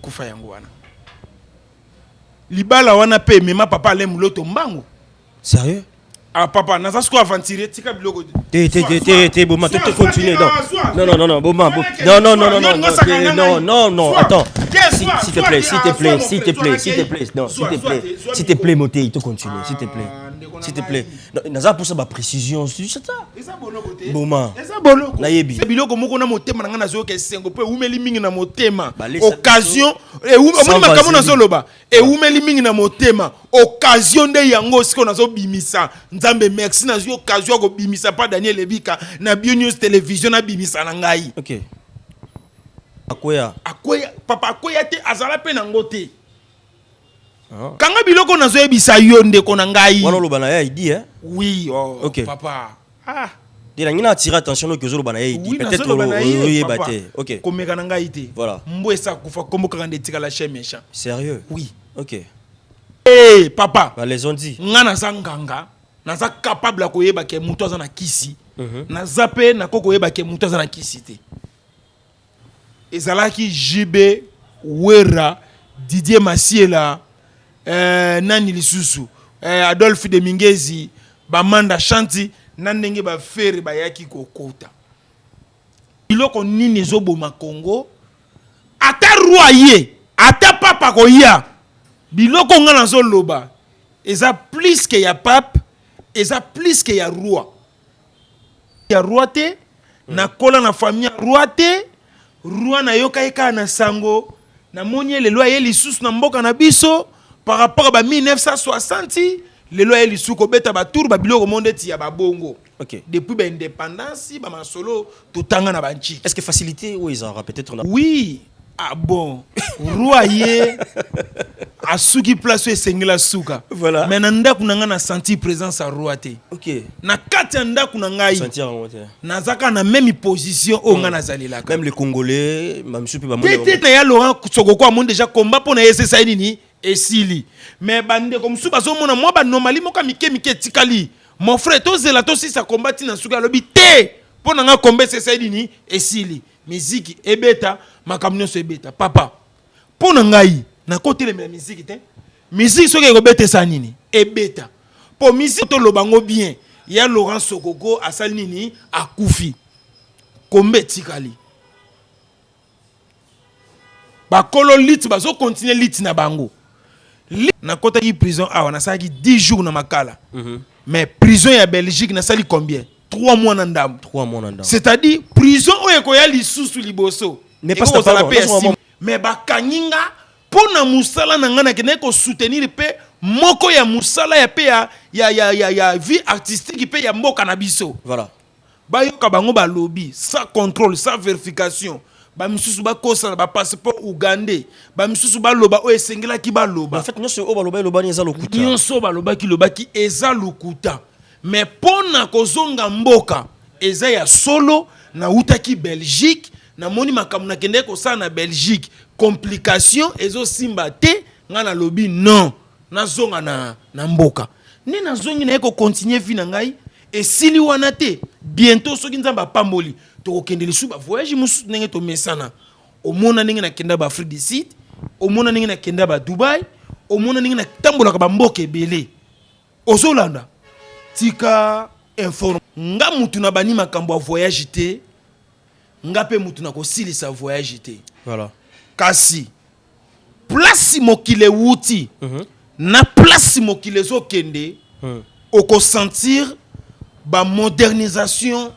kufa yango wana. Libala wana pe mema papa ale muloto mbango. Sérieux? Ah papa, naza sko aventurer tika biloko. T'es bon, tu continues. Non, bon, non, attends. S'il te plaît, Moté, il te continue, s'il te plaît. Naza pour ça ma précision, c'est ça. Bon, nayebi. C'est biloko moko na motema nga nazo ke sengo pe umeli mingi na motema. Occasion e umeli makamona zoloba. E umeli mingi na motema. Occasion de yango siko nazo bimisa. Nzambe merci na zo occasion ko bimisa pa Daniel Ebika na Bio News Television na bimisa na ngai. OK. Akoya papa akoya te azala pe na ngote. Kanga biloko nazo ebisa yonde ko na ngai. Wana loba na ya idi Oui, OK. Papa. Il a attiré attention que je le peut-être oui baté. OK. Comme kananga ité. Voilà. Mbwesa kufa kombo kanga tika la chez méchant. Sérieux? Oui. OK. Eh papa. Bah les ont dit. Ngana sanganga, naza capable ko yeba ke muto azana kisi. Na zape na koko yeba ke muto azana kisi te. Ezalaki JB Wera, Didier Masiela, Nani Lisusu, Adolphe de Mingezi, Bamanda Shanti, Nandenge ba fere ba yaki kokota. Biloko nini zoboma Congo, ata royer, ata papa koya. Biloko ngana zo loba, eza plus que ya pape, eza plus que ya roi. Ya roi te, na kola na famille roi te, roi na yoka eka na sango, na monye le loi yeli sous na mboka na biso, par rapport à 1960, le loi yeli sous ko beta ba tour ba biloko monde ti ya ba bongo. OK. Depuis ba indépendance, ba masolo totanga na banchi. Est-ce que facilité ou ils aura peut-être Oui. Ah bon, roi ye a souki place et sengela souka. Voilà. Mais nanda kunanga na senti présence à roi te. OK. Na kati anda kunanga sentir en moté. Na zaka na même position o nga nazalila. Même les Congolais, même soupe ba monde. Tete ya Laurent Sokoko amon déjà combat pour na ese saini ni esili. Mais bande comme sou bazo mona moi ba normali moka mike tikali. Mon frère to zela to si sa combattre na souka lobi te. Pour nga combat ese saini ni esili. Musique ebeta makamnyo so ebeta papa pona ngai na côté la musique te musique so ke robete sa nini ebeta po musique to lobango bien ya Laurent Sokoko asali nini akufi kombe tikali ba kolo lit bazo continuer lit na bango na côté ki prison awa na saki 10 jours na makala mais prison ya Belgique na sali combien 3 mois na ndam. 3 mois na ndam. C'est-à-dire prison o ekoya lisusu liboso. Mais pas ça. Mais ba kaninga pona musala na ngana ke ko soutenir pe moko ya musala ya pe ya vie artistique pe ya mboka na biso. Voilà. Ba yoka bango ba lobby, sans contrôle, sans vérification. Ba misusu ba kosa ba passeport ougandais. Ba misusu ba loba o esengela ki ba loba. En fait nyonso o ba loba ni eza lokuta. Nyonso ba loba ki eza lokuta. Mais pona kozonga mboka eza ya solo na utaki Belgique na moni makamuna kende ko sa na Belgique complication ezo simba te ngana lobi non na zonga na mboka ni na zongi na eko continuer vie na ngai et sili wana te bientôt soki nzamba pamboli to kokende lisu ba voyage musu ndenge to mesana omona ndenge na kenda ba Afrique du Sud omona ndenge na kenda ba Dubai omona ndenge na tambola ka ba mboka ebele ozolanda tika informe nga mutu na bani makambo voyage te nga pe mutu na ko silisa voyage te. Voilà. Kasi place mokile wuti na place mokile zo kende oko sentir ba modernisation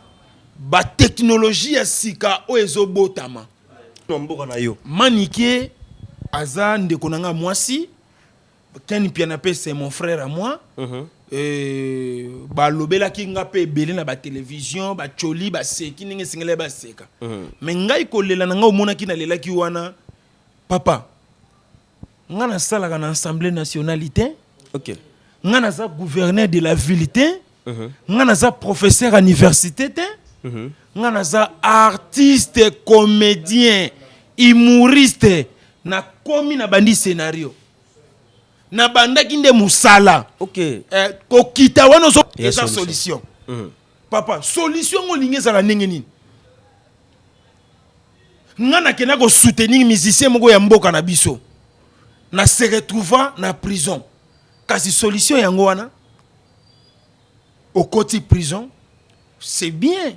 ba technologie ya sika o ezo botama mboka na yo manike aza ndeko nanga mwasi Ken Pianape c'est mon frère à moi. Ba lobela ki nga pe belé na ba télévision, ba choli, ba seki ninge singele ba seka. Mais ngai ko lela nga omona ki na lela ki wana papa. Nga na sala na assemblée nationalité. OK. Nga na za gouverneur de la ville te. Nga na za professeur à université te. Nga na za artiste, comédien, humoriste na komi na bandi scénario. Na banda kinde musala. OK. Kokita wana so esa solution. Papa, solution ngo linge za la ndenge nini? nga nakenda ko soutenir musicien moko ya mboka na biso na se retrouva na prison kasi solution yango wana au côté prison c'est bien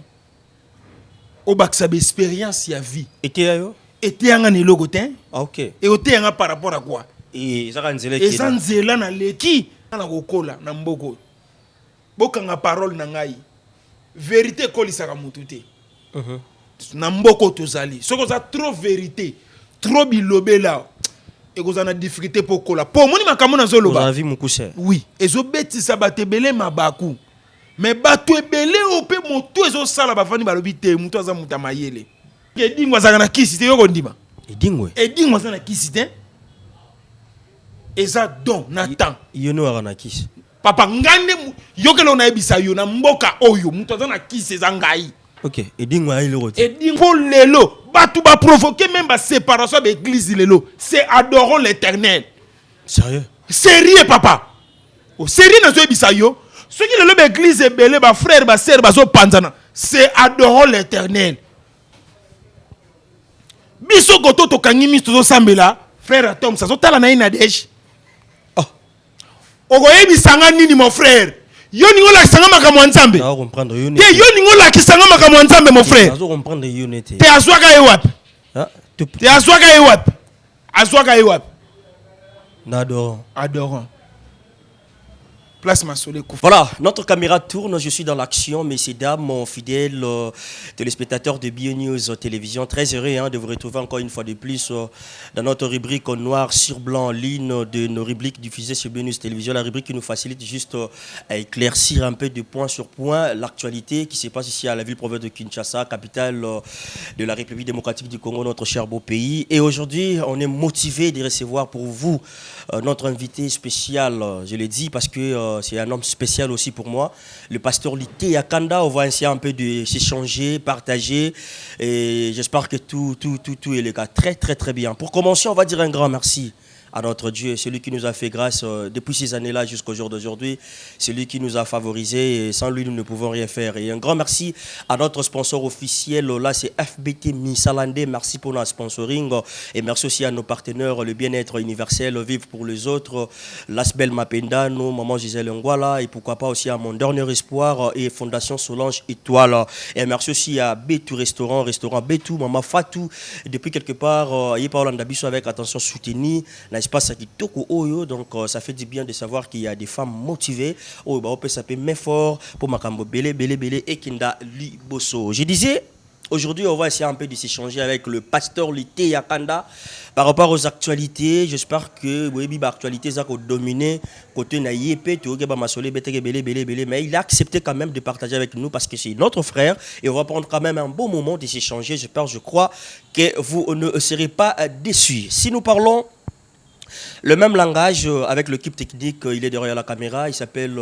obakisa expérience ya vie était yanga ni logotin ah ok et ote yanga par rapport à quoi et ça eza nzela na leki na kokola na mboko bokanga parole na ngai vérité ekolisaka mutu te na mboko tozali soki oza trop vérité trop bilobela ekozala na difficulté mpo kola mpo omoni makambo nazoloba oui ezobetisa bato ebele mabaku mais bato ebele oyo mpe motu ezosala bafandi balobi te motu aza moto ya mayele edingo azalaka na kisi te yo kondima edingo aza na kisi te eza don na temps yo no aka na kisi papa ngande yokelo nayebisa yo na mboka oyo moto aza na kisi eza ngai ok edingo ayi lelo te edingo lelo bato ba provoquer même ba séparation de l'église lelo c'est adorons l'Éternel sérieux papa au sérieux na zo ebisa yo ceux qui lelo ba église ebele ba frère ba sœur bazo panzana c'est adorons l'Éternel biso goto to kangimi to sambela frère Tom ça zo tala na ina desh oko yebisanga nini mon frère yo ningo la kisanga makambo nzambe na comprendre yo te yo ningo la kisanga makambo nzambe mon frère na comprendre yo nete te azwaka ye wapi te azwaka ye wapi azwaka ye wapi na adorant place Massolé. Voilà, notre caméra tourne, je suis dans l'action, messieurs, dames, mon fidèle téléspectateur de BioNews Télévision. Très heureux de vous retrouver encore une fois de plus dans notre rubrique noir sur blanc en ligne de nos rubriques diffusées sur BioNews Télévision. La rubrique qui nous facilite juste à éclaircir un peu de point sur point l'actualité qui se passe ici à la ville province de Kinshasa, capitale de la République démocratique du Congo, notre cher beau pays. Et aujourd'hui, on est motivé de recevoir pour vous notre invité spécial, je l'ai dit, parce que c'est un homme spécial aussi pour moi. Le pasteur Lité Yakanda, on va essayer un peu de s'échanger, partager. Et j'espère que tout est le cas très bien. Pour commencer, on va dire un grand merci à notre Dieu, celui qui nous a fait grâce depuis ces années-là jusqu'au jour d'aujourd'hui, celui qui nous a favorisés et sans lui nous ne pouvons rien faire. Et un grand merci à notre sponsor officiel, là c'est FBT Misalandé, merci pour notre sponsoring et merci aussi à nos partenaires, le bien-être universel, Vivre pour les autres, Lasbel Mapendano, Maman Gisèle Ngwala et pourquoi pas aussi à Mon Dernier Espoir et Fondation Solange Étoile. Et merci aussi à Betou Restaurant Betou, Maman Fatou, depuis quelque part, il parle d'habitude avec attention soutenue. Espace qui toko oyo donc ça fait du bien de savoir qu'il y a des femmes motivées oh bah on peut s'appeler mais fort pour makambo belé et kinda liboso. Je disais aujourd'hui on va essayer un peu de s'échanger avec le pasteur Lité Yakanda par rapport aux actualités. J'espère que oui bi actualité ça ko dominer côté na yepé to ba Massolé beteke belé mais il a accepté quand même de partager avec nous parce que c'est notre frère et on va prendre quand même un bon moment de s'échanger. Je crois que vous ne serez pas déçus. Si nous parlons le même langage avec l'équipe technique, il est derrière la caméra, il s'appelle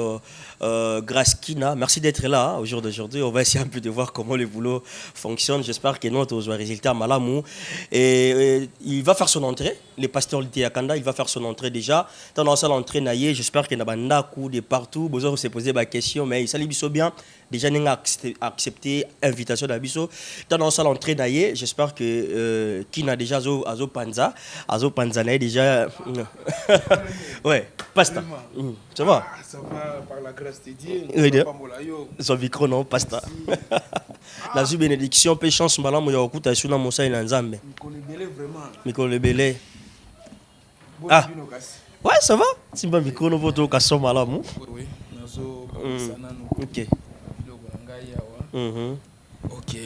Graskina. Merci d'être là au jour d'aujourd'hui. On va essayer un peu de voir comment le boulot fonctionne. J'espère que notre résultat malamou. Et il va faire son entrée, le pasteur Lité Yakanda, il va faire son entrée déjà. Tendance à l'entrée naïe, j'espère qu'il y a un coup de partout. Besoin de se poser ma question, mais il s'allie bien. Déjà, nous avons accepté l'invitation d'Abisso. Tendance à l'entrée naïe, j'espère que qui n'a déjà Azo Panza déjà. Ouais, pasta. Ça va? Ça va par la grâce de Dieu. Son micro non, pasta. La bénédiction, paix, chance, malam, ya okuta suna mosa ina nzambe. Micro le belé. Ah. Ouais, ça va? Si pas micro no voto ka so malam. Oui, nazo OK. OK.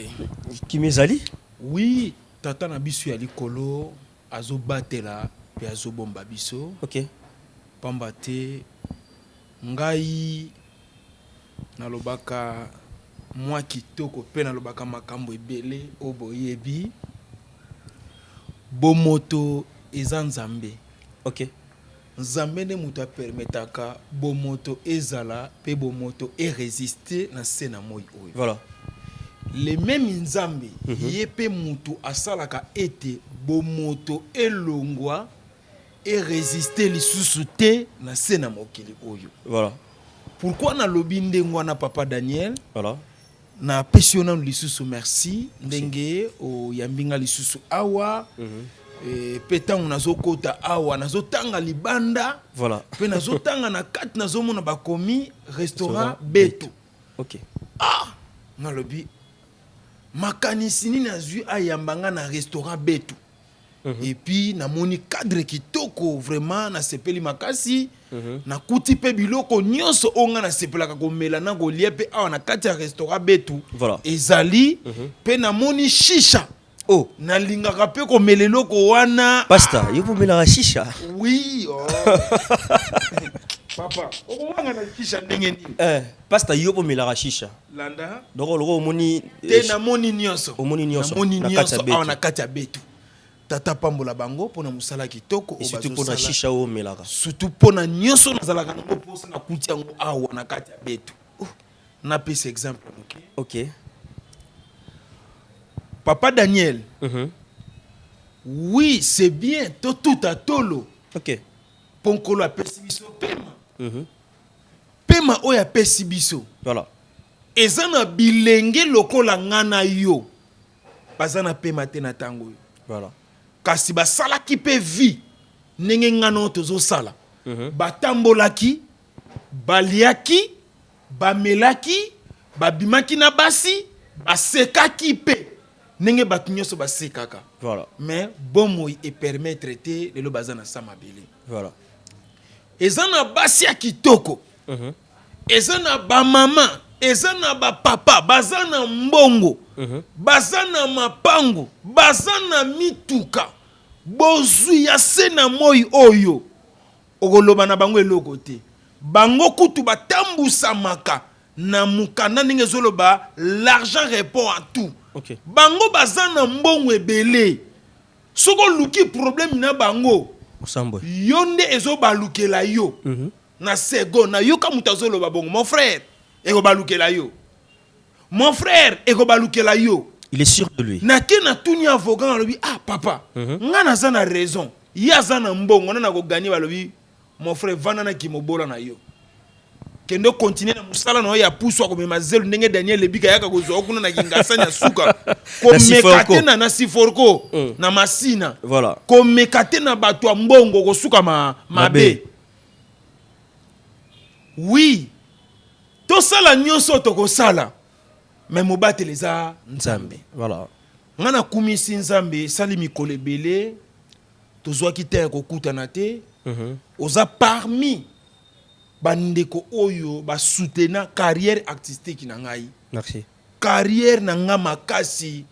Qui mezali? Oui, tata na biso ya likolo azo batela pe azo bomba biso. OK. Pamba te ngai nalobaka mwa kitoko pe nalobaka makambo ebele o boyebi bomoto eza nzambe. OK. Nzambe ne mutu apermetaka bomoto ezala pe bomoto e résister na sena moi oyo. Voilà. Les mêmes nzambe yepe mutu asalaka ete bomoto elongwa et résister lisusu te na sena mokili oyo. Voilà. Pourquoi na lobi ndengwa na papa Daniel? Voilà. na pesiona lisusu merci ndenge o yambinga lisusu awa petango nazokota awa nazotanga libanda Voilà. pe nazotanga na kati nazomona bakomi restaurant Beto. OK. Ngalobi makanisi nini azwi ayambanga na restaurant Beto. Et puis namoni cadre kitoko vraiment na sepeli makasi na kuti pe biloko nyonso onga na sepelaka komela na kolia pe awa na kati ya restaurant Beto. Voilà. Ezali pe namoni shisha. Oh, Na lingaka pe komela eloko wana. pasta, yo pomela la shisha. Oui, oh. Papa, okomanga na shisha ndenge nini? Pasta yo pomela la shisha. Landa. Donc loko omoni Te namoni nyonso. omoni nyonso. Namoni Na kati nyonso ya Beto. awa na kati ya Beto. Tata pambola bango pona musala kitoko Et surtout pour la shisha o melaka. surtout pona nyonso nazalaka nango posa na kuti yango awa na kati ya Beto. Na pese exemple OK. OK. Papa Daniel. Oui, c'est bien tout à tolo. OK. Ponkolo apesi biso pema. Pema oyo apesi biso. Voilà. Eza na bilenge lokola ngana yo. Baza na pema te na tango yo. Voilà. Kasi basalaki pe vi ndenge ngana tozo sala. Batambolaki, baliaki, bamelaki, babimaki na basi, basekaki pe. Ndenge batu nyonso basekaka. Voilà. Mais bomo e permettre te lelo baza na samabele. Voilà. Eza na basi ya kitoko. Eza na ba mama, eza na ba papa, baza na mbongo. Baza na mapango, baza na mituka. Bozwi ya se na moi oyo. Okoloba na bango eloko te. Bango kutu batambusamaka na mukanda ndenge zoloba l'argent répond à tout. OK. Bango baza na mbongo ebele. Soko luki problème na bango. Osambo. Yonde ezo balukela yo. Na sego na yo ka mutazolo babongo mon frère eko balukela yo. Mon frère eko balukela yo. Il est sûr de lui. Na ke na tuni avocat lobi papa. Nga na za na raison. Ya za na mbongo na ko gagner balobi mon frère vana na kimobola na yo. Kendo continuer na musala na ya puso ko mema zelu ndenge Daniel lebika yaka kozwa kuna na kingasa nya suka. Ko mekate na siforko na masina. Voilà. Ko mekate na bato ya mbongo ko suka mabe. Oui. To sala nyonso to ko sala. Mais mobateli eza nzambe. Voilà. Ngana kumisi nzambe sali mikolo ebele tozwaki te kokutana te. Oza parmi bandeko oyo ba soutenir carrière artistique na ngai. Merci. Carrière na nga makasi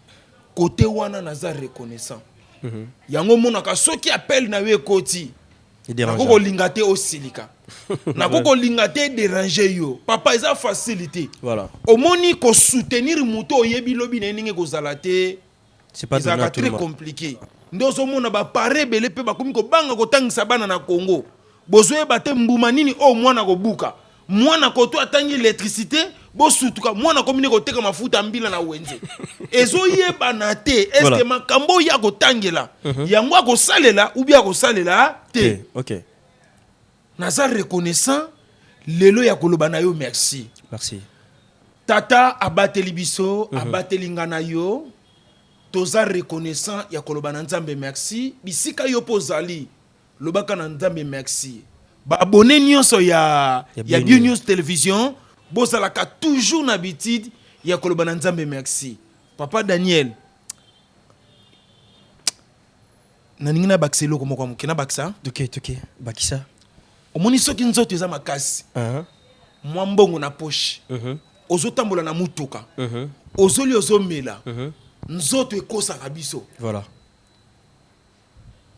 côté wana naza reconnaissant. Yango monaka soki appel na we koti. Nakoko lingate osilika. Nakoko lingate déranger yo. Papa eza facilité. Voilà. Omoni ko soutenir muto oyebi lobi na ninge kozala te. C'est pas donné à tout le très monde. compliqué. Ndozo mona ba pare bele pe bakomi ko banga ko tangisa bana na Congo. Bozoe bate mbuma nini o mwana ko buka. Mwana ko to atangi électricité, bo sutuka mwana ko mine ko teka mafuta mbila na wenze. Ezo yeba na te, est-ce que makambo ya ko tangela. Yango ko salela ou bien ko salela te. OK. Naza reconnaissant lelo ya koloba na yo merci. Merci. Tata abateli biso, abateli ngana yo. Toza reconnaissant ya koloba na nzambe merci. Bisika yo pozali. Lobaka na nzambe merci. Ba abonné nyonso ya Bio News Télévision. Bozalaka toujours na habitude ya koloba na nzambe merci. Papa Daniel. Naningina bakselo ko moko mukena baksa. OK. Bakisa. Omoni soki nzoto eza makasi. Mwa mbongo na poche. Ozotambola na mutuka. Ozoli ozomela. Nzoto ekosaka biso. Voilà.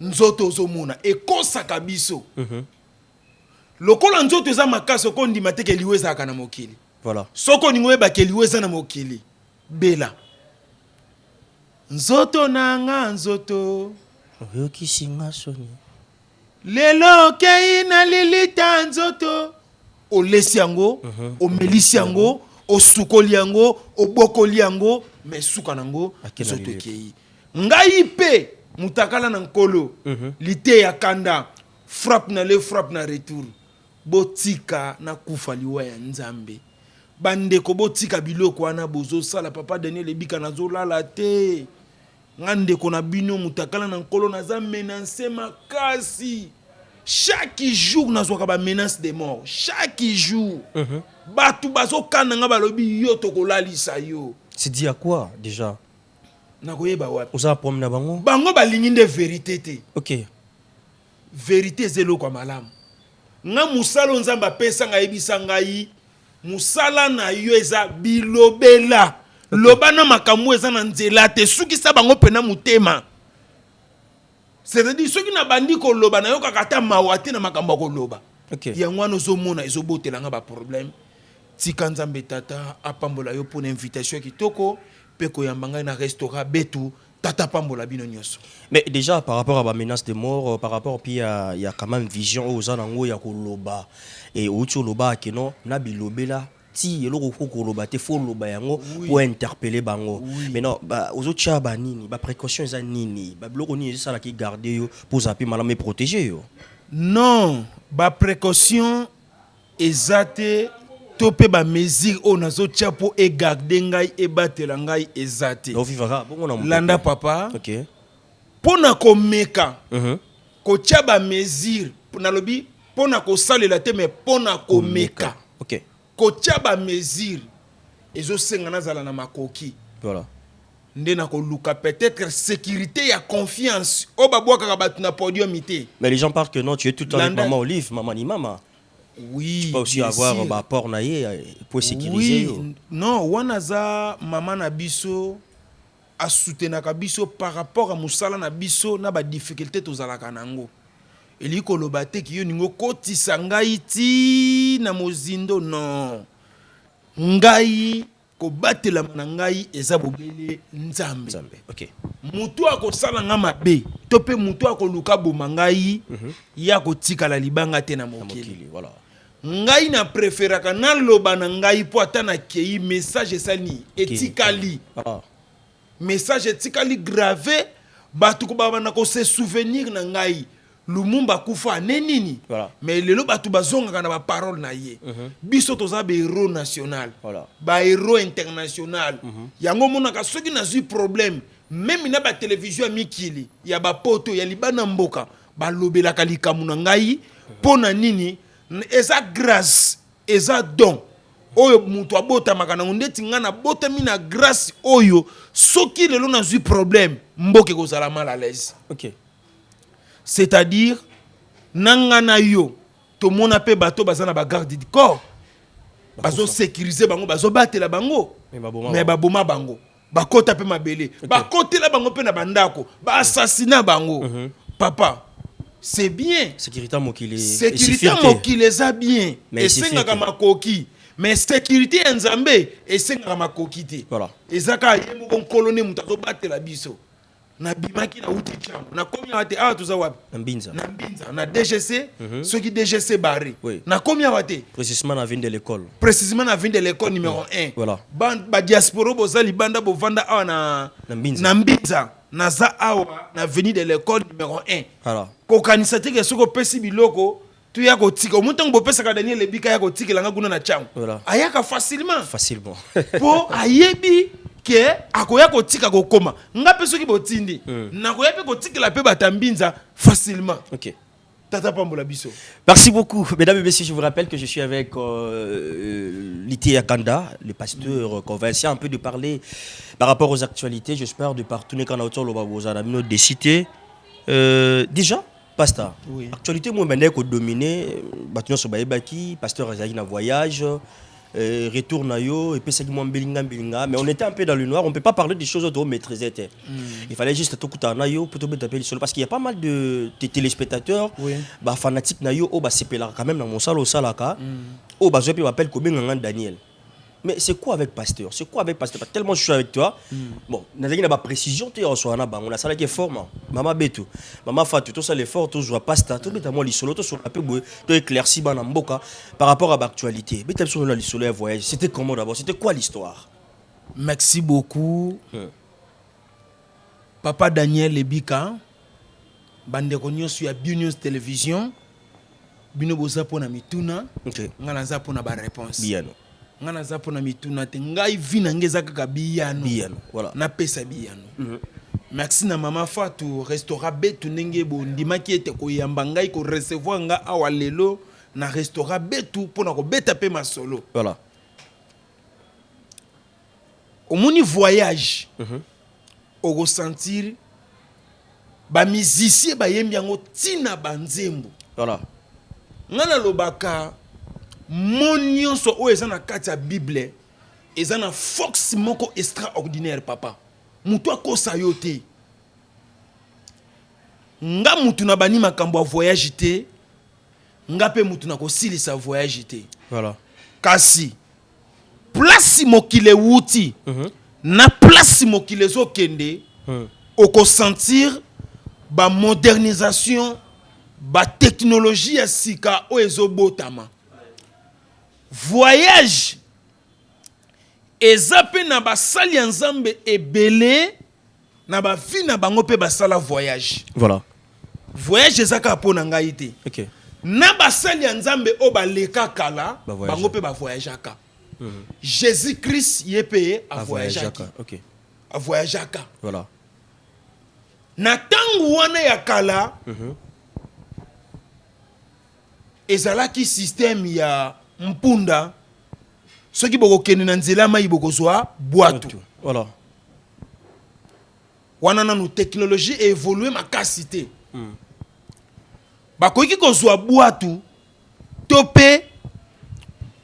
Nzoto ozomona ekosaka biso. Lokola nzoto eza makasi okondima te ke liweza kana mokili. Voilà. Soko ningo yeba ke liweza na mokili. Bela. Nzoto nanga nzoto. Oyoki singa soni. Lelo kei na lilita nzoto. Olesi yango, omelisi yango, osukoli yango, obokoli yango, mais suka nango nzoto kei. Ngai pe mutakala na nkolo. Lite ya kanda. Frappe na le frappe na retour. Botika na kufa liwa ya nzambe. bandeko botika biloko wana bozo sala papa Daniel Ebika nazolala te ngandeko na bino mutakala na nkolo naza menace makasi chaque jour nazwaka ba menace de mort chaque jour batu bazokana nga balobi yo tokolalisa yo. C'est dit à quoi déjà? Nakoyeba wapi Oza promena bango bango balingi nde vérité te. OK. Vérité zelo kwa malamu nga musala nzamba pesa nga yebisa ngai musala na yo eza bilobela loba na makambo eza na nzela te suki sa bango pena mutema. C'est-à-dire soki na bandi ko loba na yo kakata mawate na makambo ko loba. OK. Yango wana ozomona ezobotela nga ba problème. Tika nzambe tata apambola yo pour invitation kitoko pe ko yamba ngai na restaurant betu tata pambola bino nyonso. Mais déjà par rapport à la menace de mort, par rapport puis il y a quand même vision aux anango ya ko loba et oucho loba ke non na bilobela ti eloko ko loba te fo loba yango pour interpeller bango. Mais non ba ozo tia ba nini ba précaution za nini ba biloko ni ça la ki garder yo pour zapper malama protéger yo. Non, ba précaution ezate topé ba mesure o nazo tia pour e garder ngai e batela ngai ezate. Donc vivra bon on Landa papa. OK. Pona ko meka. Ko tia ba mesure na lobi pona ko salela te mais pona ko meka. OK. Ko tia ba mesure ezo senga nazala na makoki. Voilà. Nde na ko luka peut-être sécurité ya confiance o babwaka batu na podium ité. Mais les gens parlent que non, tu es tout le temps avec maman Olive, maman ni maman. Oui. Tu peux aussi avoir un port naïe pour sécuriser. Oui. Non, wanaza maman na biso a soutenaka biso par rapport à musala na biso na ba difficulté tozalaka nango. Eliko lobate ki yo ningo kotisa ngai ti na mozindo non. Ngai ko batela na ngai eza bobele nzambe. Nzambe. OK. Mutu akosala nga mabe to pe mutu akoluka boma ngai ya kotikala libanga te na mokili. Voilà. Ngai na préféraka na loba na ngai po ata na kei message esali etikali. Message etikali gravé batu ko bana ko se souvenir na ngai Lumumba kufa nenini. Voilà. Mais lelo batu bazonga na ba parole na ye. Biso toza be héros national. Voilà. Ba héros international. Yango monaka soki na zui problème même na ba télévision mikili ya ba poto ya libana mboka ba lobela kalikamu na ngai pona nini eza grâce eza don oyo mutu abota makana ndeti ngana bota mina grâce oyo soki lelo na zui problème mboke kozala mal à l'aise. OK. C'est-à-dire nangana yo to mona pe bato bazana ba garde du corps bazo sécuriser bango bazo batela bango mais baboma bango bakota pe mabele bakotela bango pe na bandako ba assassiner bango. Papa c'est bien sécurité mokili eza bien esengaka makoki mais sécurité ya nzambe esengaka makoki te. Voilà. Ezaka yemo kon colonne mutazo batela biso na bimaki na uti chambo na komi wate tuza wapi na Mbinza na DGC soki DGC barré na komi wate précisément na ville de l'école numéro 1. Voilà. Ba diaspora bozali banda bovanda awa na Mbinza na za awa na avenue de l'école numéro 1. Voilà. Ko kanisa teke soko pesi biloko tu ya kotika omuntu ngopesa ka Daniel Ebika ya kotikela nga kuna na chambo. Voilà. Ayaka facilement po ayebi ke akoya kotika kokoma ngape soki botindi nakoya pe kotikela pe batambinza facilement. OK. Tata pambola biso. Merci beaucoup. Mesdames et messieurs, je vous rappelle que je suis avec Lité Akanda, le pasteur convaincu un peu de parler par rapport aux actualités. J'espère de partout quand autour le babozana des cités. Déjà pasteur. Oui. Actualité moi maintenant ko dominer batino so baebaki pasteur azali na voyage. Retour na yo et puis c'est moi belinga mais on était un peu dans le noir, on peut pas parler des choses auto maîtriser. Il fallait juste tout kuta na yo pour te mettre appel sur parce qu'il y a pas mal de téléspectateurs ba fanatiques na yo ba sepela quand même dans mon salo salaka ba zo pe m'appelle Kobenga Daniel. Mais c'est quoi avec pasteur? Tellement je suis avec toi. Bon, on a pas précision tu reçois na bango, on a ça qui est fort maman Beto. Maman Fatou, tout ça les fort, tout joie pasteur, tout beta moi lisolo tout sur un peu to éclairci ba na mboka par rapport à l'actualité. Beta sur la lisolo voyage, c'était comment d'abord? C'était quoi l'histoire? Merci beaucoup. Papa Daniel Ebika bande konyo sur News Télévision. Bino boza pona mituna. OK. Ngala za pona ba réponse. Bien. nga naza pona mituna te ngai vi na ngeza kaka biyano voilà na pesa biyano merci na mama Fatou restaurant betu ndenge bondimaki ete koyamba ngai ko recevoir nga awa lelo na restaurant betu pona ko beta pe masolo voilà omoni voyage au ressentir ba musicien ba yembi yango tina banzembo voilà ngana lobaka monionso o eza na kati ya Bible eza na force moko extraordinaire papa mutu akosa yo te nga mutu na bani makambo ya voyage te nga pe mutu na kosilisa voyage te voilà kasi place mokile wuti na place mokile zokende oko sentir ba modernisation ba technologie ya sika o ezobotama voyage eza pe na basali ya nzambe ebele na ba fi na bango pe basala voyage voilà voyage eza ka pona ngai te OK na basali ya nzambe o baleka kala voyage. bango pe ba voyage aka Jésus Christ ye pe a voyage aka OK a voyage aka voilà na tangu wana ya kala ezalaki système ya mpunda soki bokokende na nzela mai bokozwa bwatu voilà wana nanu technologie évolué makasi te bakoki kozwa bwatu to pe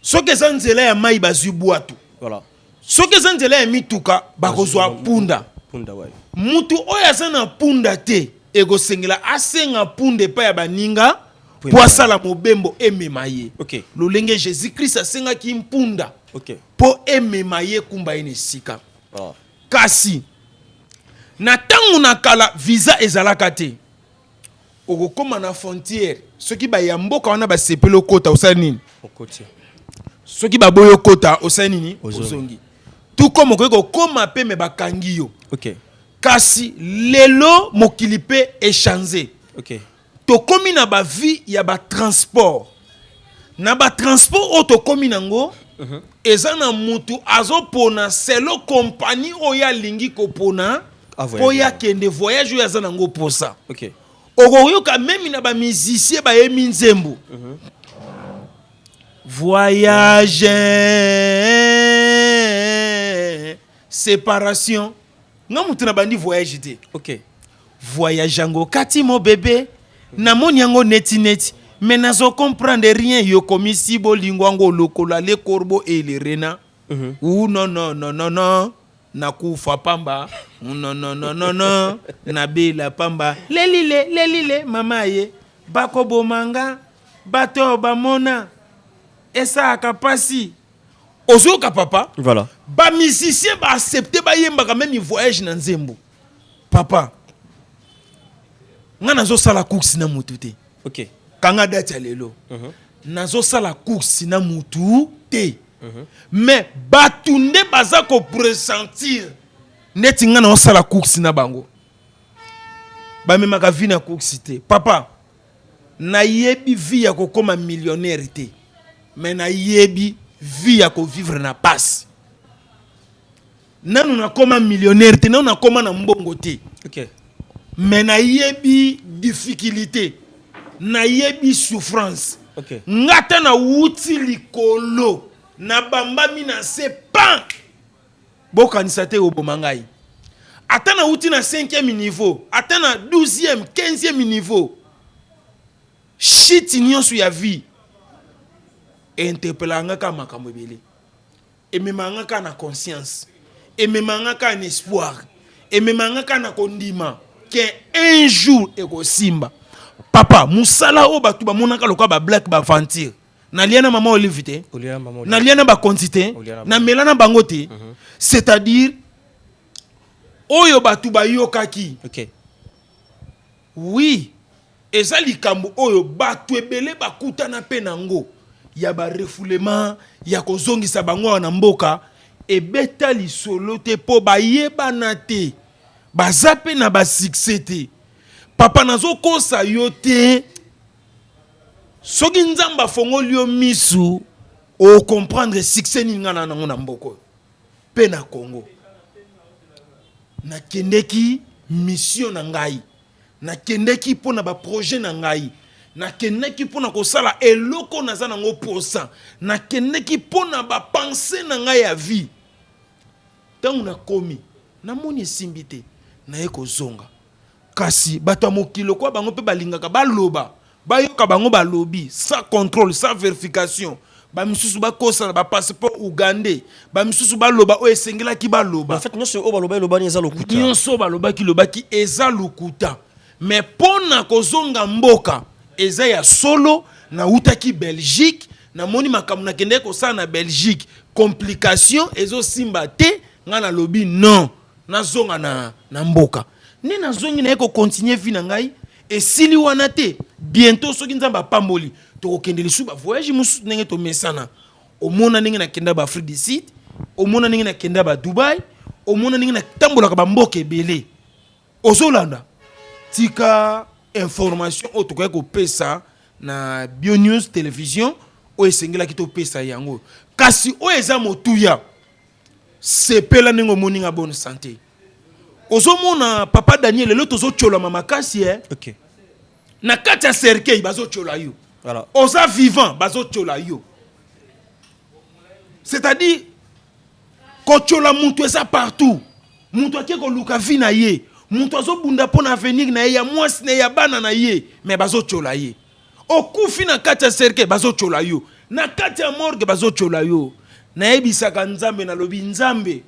soki eza nzela ya mai bazwi bwatu voilà soki eza nzela ya mituka bakozwa punda ouais mutu oyo aza na punda te ekosengela asenga punda epai ya baninga po asala mobembo emema ye OK lolenge Jésus Christ asengaki mpunda OK po emema ye kumba ye na esika voilà kasi na tangu na kala visa ezalaka te okokoma na frontière soki baya mboka wana basepeli okota osala nini okoti soki baboyi okota osala nini ozongi tukomo okoki kokoma pe me bakangi yo OK kasi lelo mokili pe échanger OK tokomi na ba vie ya ba transport na ba transport o tokomi nango eza na mutu azopona selo compagnie oya lingi kopona po ya kende voyage oyo aza nango posa OK okoyoka meme na ba musicien ba yemi nzembo voyage séparation nga mutu na bandi voyage te OK voyage yango kati mo bébé namoni yango neti neti mais nazo comprendre rien yo komisi bolingo yango lokola le corbeau et le renard ou non non non non non nakufa pamba non non non non non nabela pamba lelile mama ye bako bomanga bato bamona esa kapasi ozoka papa voilà ba musicien ba accepter ba yemba quand même voyage na nzembo papa nga nazo sala course na mutu te OK kanga date ya lelo nazo sala course na mutu te mais batunde baza ko pressentir neti nga na sala course na bango ba memaka vie na course te papa na yebi vie ya kokoma millionnaire te mais na yebi vie ya ko vivre na passe nanu na koma millionnaire te nanu na koma na mbongo te OK mais na yebi difficulté na yebi souffrance OK ngata na wuti likolo na bambami na se pan bokanisa te oboma ngai ata na wuti na 5e niveau ata na 12e 15e niveau shit nyonso ya vie interpellanga ka makambo ebele ememanga ka na conscience ememanga ka na espoir ememanga ka na kondima que un jour ekosimba papa musala o batu ba monaka lokwa ba black ba aventure na liana mama olive te na liana ba quantité na melana bango te c'est-à-dire oyo batu ba yokaki OK oui eza likambo oyo batu ebele bakutana pe nango ya ba refoulement ya kozongisa bango na mboka ebeta lisolo te po bayebana te baza pe na ba succès te papa nazo kosa yo te soki nzamba fongoli yo misu o comprendre succès ni ngana na ngona mboko pe na Congo na kendeki mission na ngai na kendeki pona ba projet na ngai na kendeki pona ko sala eloko na za nango posa na kendeki pona ba penser na ngai ya vie tangu na komi na moni simbité na eko zonga kasi bato mokilo kwa bango pe balingaka baloba bayoka bango balobi sans contrôle sans vérification ba misusu ba kosa ba passeport ougandais ba misusu ba loba o esengela ki ba loba en fait nyonso o baloba loba ni eza lokuta nyonso baloba ki eza lokuta mais pona kozonga mboka eza ya solo na utaki Belgique na moni makamu na kende ko sa na Belgique complication ezo simba te ngana lobi non na zonga na mboka ni na zongi na eko continuer vie na ngai esili wana te bientôt soki nzamba pamboli to kende lisu ba voyage musu nenge to mesana omona ninge na kenda ba Afrique du Sud omona ninge na kenda ba Dubai omona ninge na tambola ka ba mboka ebele ozolanda tika information o to ko pesa na Bio News télévision o esengela ki to pesa yango kasi o eza motuya sepela ningo moninga bonne santé ozomona papa Daniel le tozo chola mama kasi OK na kati ya cercueil bazo chola yo voilà oza vivant bazo chola yo c'est-à-dire ko chola muntu eza partout muntu ake ko luka vi na ye muntu azo bunda pona avenir na ye ya mwasi na ya bana na ye mais bazo chola ye okufi na kati ya cercueil bazo chola yo na kati ya morgue bazo chola yo na yebisaka nzambe na lobi nzambe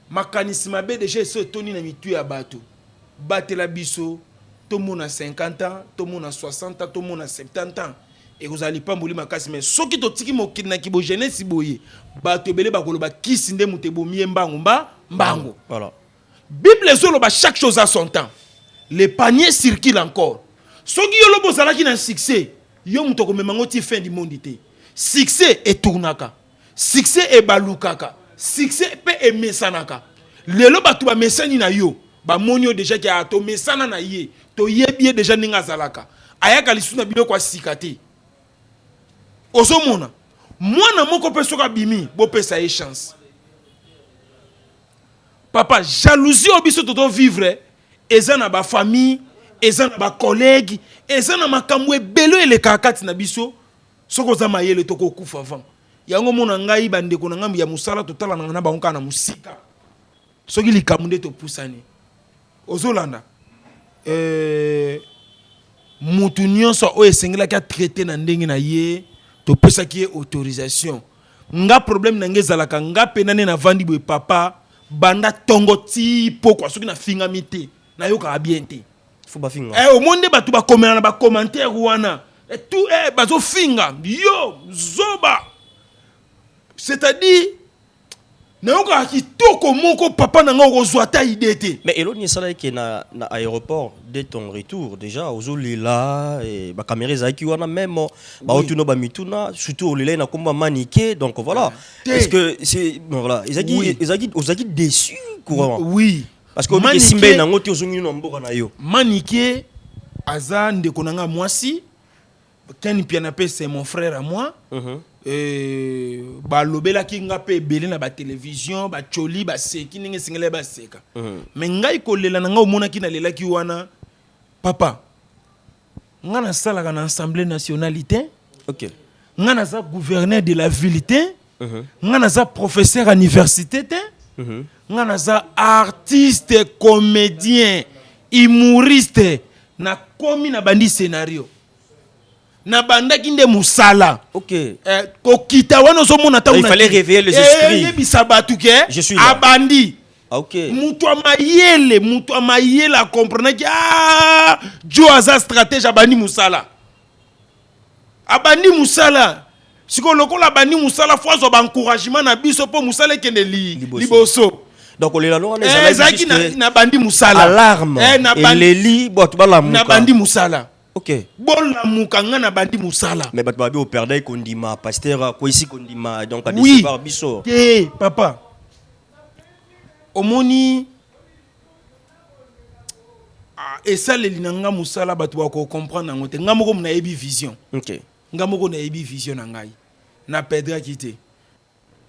makanisi mabe déjà so toni na mitu ya bato batela biso to mona 50 ans to mona 60 ans to mona 70 ans et vous allez pas mboli makasi mais soki to tiki mokili na kibo jeunesse boye bato ebele bakoloba kisi nde mutebo miembango mbango voilà Bible ezoloba chaque chose a son temps le panier circule encore soki yo lobo zalaki na succès yo muto ko memango ti fin du monde te succès etournaka succès ebalukaka succès pe emesanaka lelo batu ba mesani na yo ba monio déjà ki ato mesana na ye to yebie déjà ninga zalaka ayaka lisuna bino kwa sikate ozomona mwana moko pe soka bimi bo pesa ye chance papa jalousie obiso toto vivre eza na ba famille eza na ba collègue eza na makambo ebelo eleka kati na biso soko za mayele to ko kufa avant yango mona ngai bandeko na ngambi ya musala totala na bango na musika soki likamunde to pusani ozolanda mutu nyonso o esengela ka traiter na ndenge na ye to pesa ki autorisation nga problème na ngezalaka nga penane na vandi boy papa banda tongo ti pokwa soki na finga mité na yoka bien te faut ba finga au monde batu ba komela na ba commentaire wana et tout bazo finga yo zoba c'est-à-dire nayoka kitoko moko papa na nga kozwa ta idée te mais eloni sala ke na aéroport dès ton retour déjà ozolila et ba caméra zaki wana même ba otuno ba mituna surtout olila na komba maniqué donc voilà est-ce que c'est voilà ezaki déçu courant oui parce que on simbe na ngoti ozungi no mboka na yo maniqué aza ndeko na nga mwasi Ken Pianapé c'est mon frère à moi ba lobela ki nga pe belé na ba télévision ba choli ba seki ninge singele ba seka mais ngai ko lela na nga omona ki na lela ki wana papa nga na sala na assemblée nationalité OK nga na za gouverneur de la ville te nga na za professeur à université te nga na za artiste comédien humoriste na komi na bandi scénario na bandaki nde musala OK kokita wana ozomona il fallait réveiller les esprits yebisa batu ke je suis là abandi OK mutu amayele a comprendre ki jo aza stratège abandi musala siko lokola abandi musala fo azwa ba encouragement na biso po musala ekende liboso donc on est là on ezaki na bandi musala alarme et leli botu balamuka na bandi musala OK bola mukanga na bandi musala mais batu babi au perdre kondima pasteur ko ici kondima donc a décevoir biso papa omoni esaleli na nga musala batu ba ko comprendre ngo te nga moko na yebi vision OK nga moko na yebi vision na ngai na pedraki te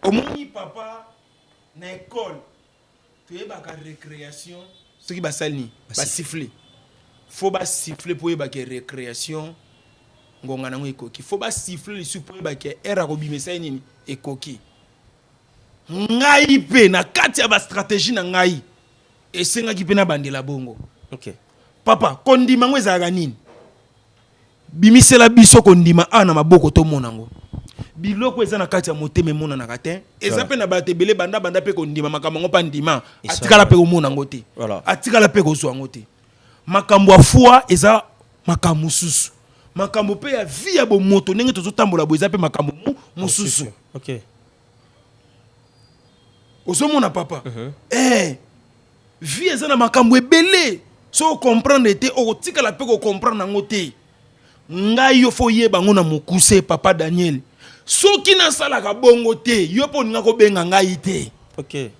omoni papa na école toyebaka récréation soki basali nini basifle fo basifle mpo oyebaka récréation ngonga nango ekoki fo basifle lisu mpo oyebaka ere akobimisa ye nini ekoki ngai mpe na kati ya bastratégie na ngai esengaki mpe na bandela bongo Ok. papa kondima ngo ezalaka nini bimisela biso kondima a na maboko tomona ngo biloko eza na kati ya motema emonanaka te eza mpe na bato ebele banda mpe kondima makambo yango mpa ndima atikala mpe komona yango te atikala mpe kozwa yango te makambo ya fwa eza makambo mosusu makambo mpe ya vi ya bomoto ndenge tozotambola boye eza mpe makambo mosusu ozomona papa vi eza na makambo ebele so okomprendre te okotikala mpe kokomprendre yango te ngai yo fo yeba ngo na mokuse papa Daniel soki nasalaka bongo te yo mpo oninga kobenga ngai te Ok.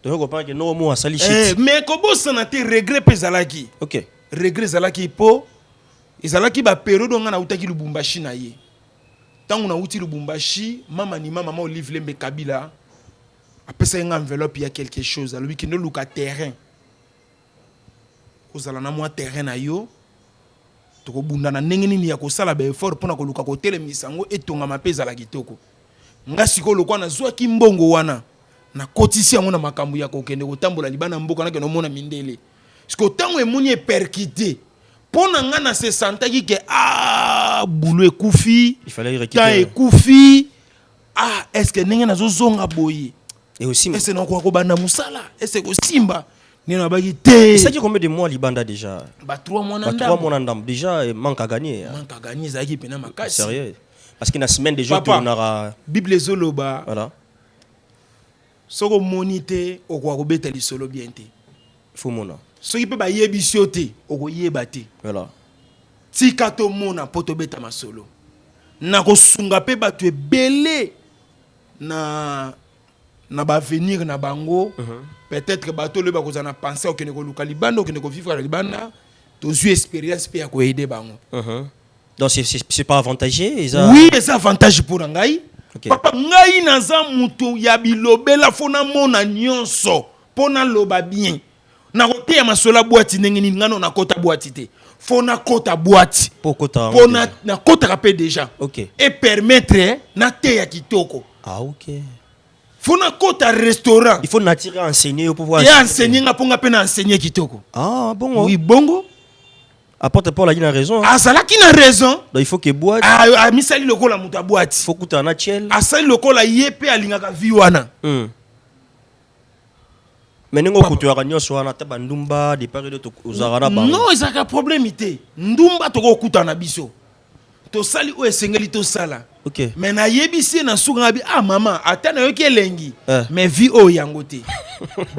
Donc, on parle que non, moi, ça shit. mais kobosana te regret mpe ezalaki Ok. regret ezalaki mpo ezalaki baperiode onga nautaki lubumbashi na ye ntango nauti lubumbashi mama Olive Lembe Kabila apesa ye nga enveloppe ya quelque chose alobi kende luka terrain kozala na mwa terrain na yo tokobunda na ndenge nini ya kosala baeffort mpona koluka kotelemisa yango etongama mpe ezala kitoko nga sikoyo lokwa nazwaki mbongo wana nakotisi yango na makambo ya kokende kotambola libanda mboka nakende omona mindele sikoyo ntango emoni eperkite mpo na nga na se santaki ke bulu ekufi ta ekufi eske ndenge nazozonga boye ese nakoka kobanda mosala ese kosimba nino abaki te. Ça dit combien de mois Libanda déjà? 3 mois na 3 mois na déjà manque à gagner. Manque à gagner ça qui pena makasi. Sérieux? Parce qu'il y a une semaine déjà tournera Bible zoloba. Voilà. Soko monité okwa kobeta lisolo bien te. Faut mona. Soki pe ba yebisio te okoyeba te. Voilà. Tika to mona poto beta masolo. Na kosunga pe batu ebele na ba venir na bango. Peut-être que bateau le bako na penser que ne ko luka libanda que ne ko vivre libanda to zu expérience pe ya ko aider bango. Donc c'est pas avantageux oui, c'est avantage pour ngai. Papa ngai naza mutu ya bilobela fona mona nyonso pona loba bien. Na kote ya masola boîte ndenge ni ngano na kota boîte te. Fona kota boîte pona na kota rapé déjà. OK. Et permettre na te ya kitoko. Ah OK. Faut na kota restaurant. Il faut n'attirer enseigner pour pouvoir enseigner nga ponga pe na enseigner kitoko. Ah bon. Oui, bongo. Apporte Paul a une raison. Ah ça là qui n'a raison. Donc il faut que boîte. Ah misali lokola muta boîte. Faut que tu en achel. Ah sali lokola yepe alingaka viwana. Mais nengo kutu aranyo so na tabandumba de pare de ozarana ba. Non, ça ka problème ité. Ndumba to ko kuta na biso. To sali o esengeli to sala. OK. Mais na yebisi na suka bi maman atana yo ki lengi. Mais vi o yango te.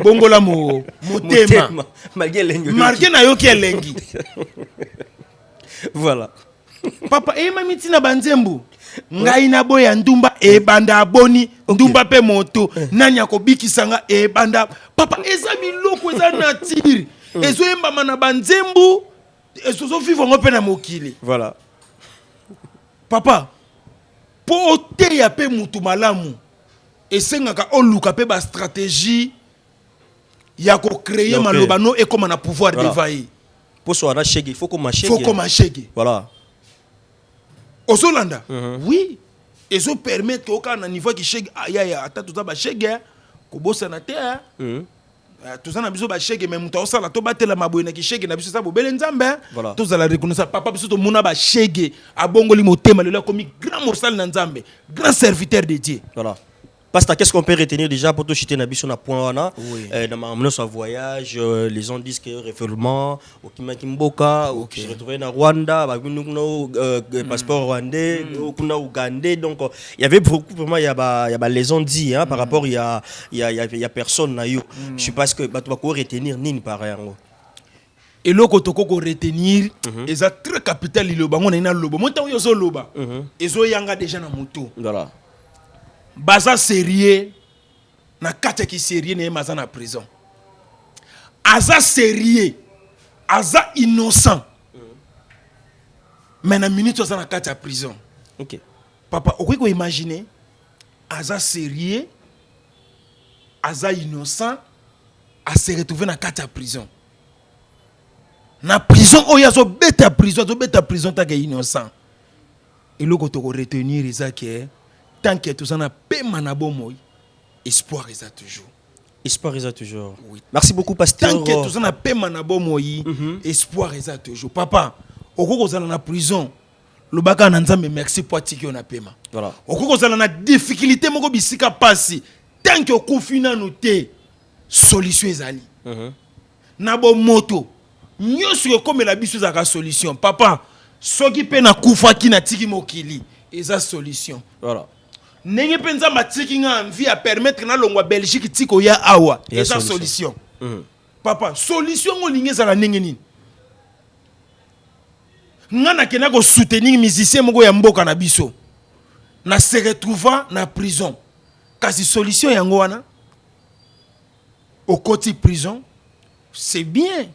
Bongola motema. Malgré lengi. Marqué na yo ki lengi. Voilà. Papa mamiti na banzembu. Ngai na boya ndumba banda aboni ndumba pe moto nanya ko bikisanga banda papa eza biloko eza nature ezo yemba na banzembu ezo vivre ngo pe na mokili. Voilà. Papa po te ya pe mutu malamu esengaka oluka pe ba stratégie ya ko créer malobano et comme na pouvoir devant. Pour so ana chege, il faut qu'on machege. Faut qu'on machege. Voilà. Ozolanda. Oui. Ezo permettre au na niveau qui chege aya ata tout ça ba chege ko bossa na te. Tout ça na biso ba chege mais mutu osala to batela maboye na ki chege na biso sa bobele nzambe. Tout ça la reconnaître papa biso to mona ba chege abongoli motema lelo comme grand morsal na nzambe, grand serviteur de Dieu. Voilà. Parce que qu'est-ce qu'on peut retenir déjà pour tout chiter Nabiso na point wana dans mon voyage les gens disent que référement au Kimboka au qui se retrouvait na Rwanda ba no passeport rwandais kuna ougandais donc il y avait beaucoup vraiment il y a les gens dit par rapport il y a personne na yo je sais pas ce que ba tu vas retenir nini par yango et loko toko ko retenir eza très capital liloba ngona ina loba monta yo zo loba ezo yanga déjà na moto voilà. Baza sérieux na kati ki sérieux ne maza na prison. Aza sérieux, aza innocent. Mais na minute oza na kati ya prison. OK. papa okoki koimagine aza sérieux aza innocent se retrouver na kati ya prison na prison oyo azobeta prison taka innocent eloko toko retenir eza ke tant que toza na pema na bomoi espoir eza toujours. Espoir eza toujours. Oui. Merci beaucoup pasteur. Tant que toza na pema na bomoi espoir eza toujours. Papa okoki kozala na prison lobaka na nzambe merci po atiki yo na pema. Voilà. Okoki kozala na difficulté moko bisika pasi tant que okufi nanu te solution ezali. Na bomoto nyonso ekomela biso ezalaka solution. Papa soki mpe na kufaki na tiki mokili eza solution. Voilà. Ndenge mpe nzambe atiki nga envie à permettre na longwa Belgique tiko ya awa eza solution. Papa solution ngolingi ezala ndenge nini? Nga nakenda ko soutenir musicien moko ya mboka na biso na se retrouva na prison kasi solution yango wana au côté prison c'est bien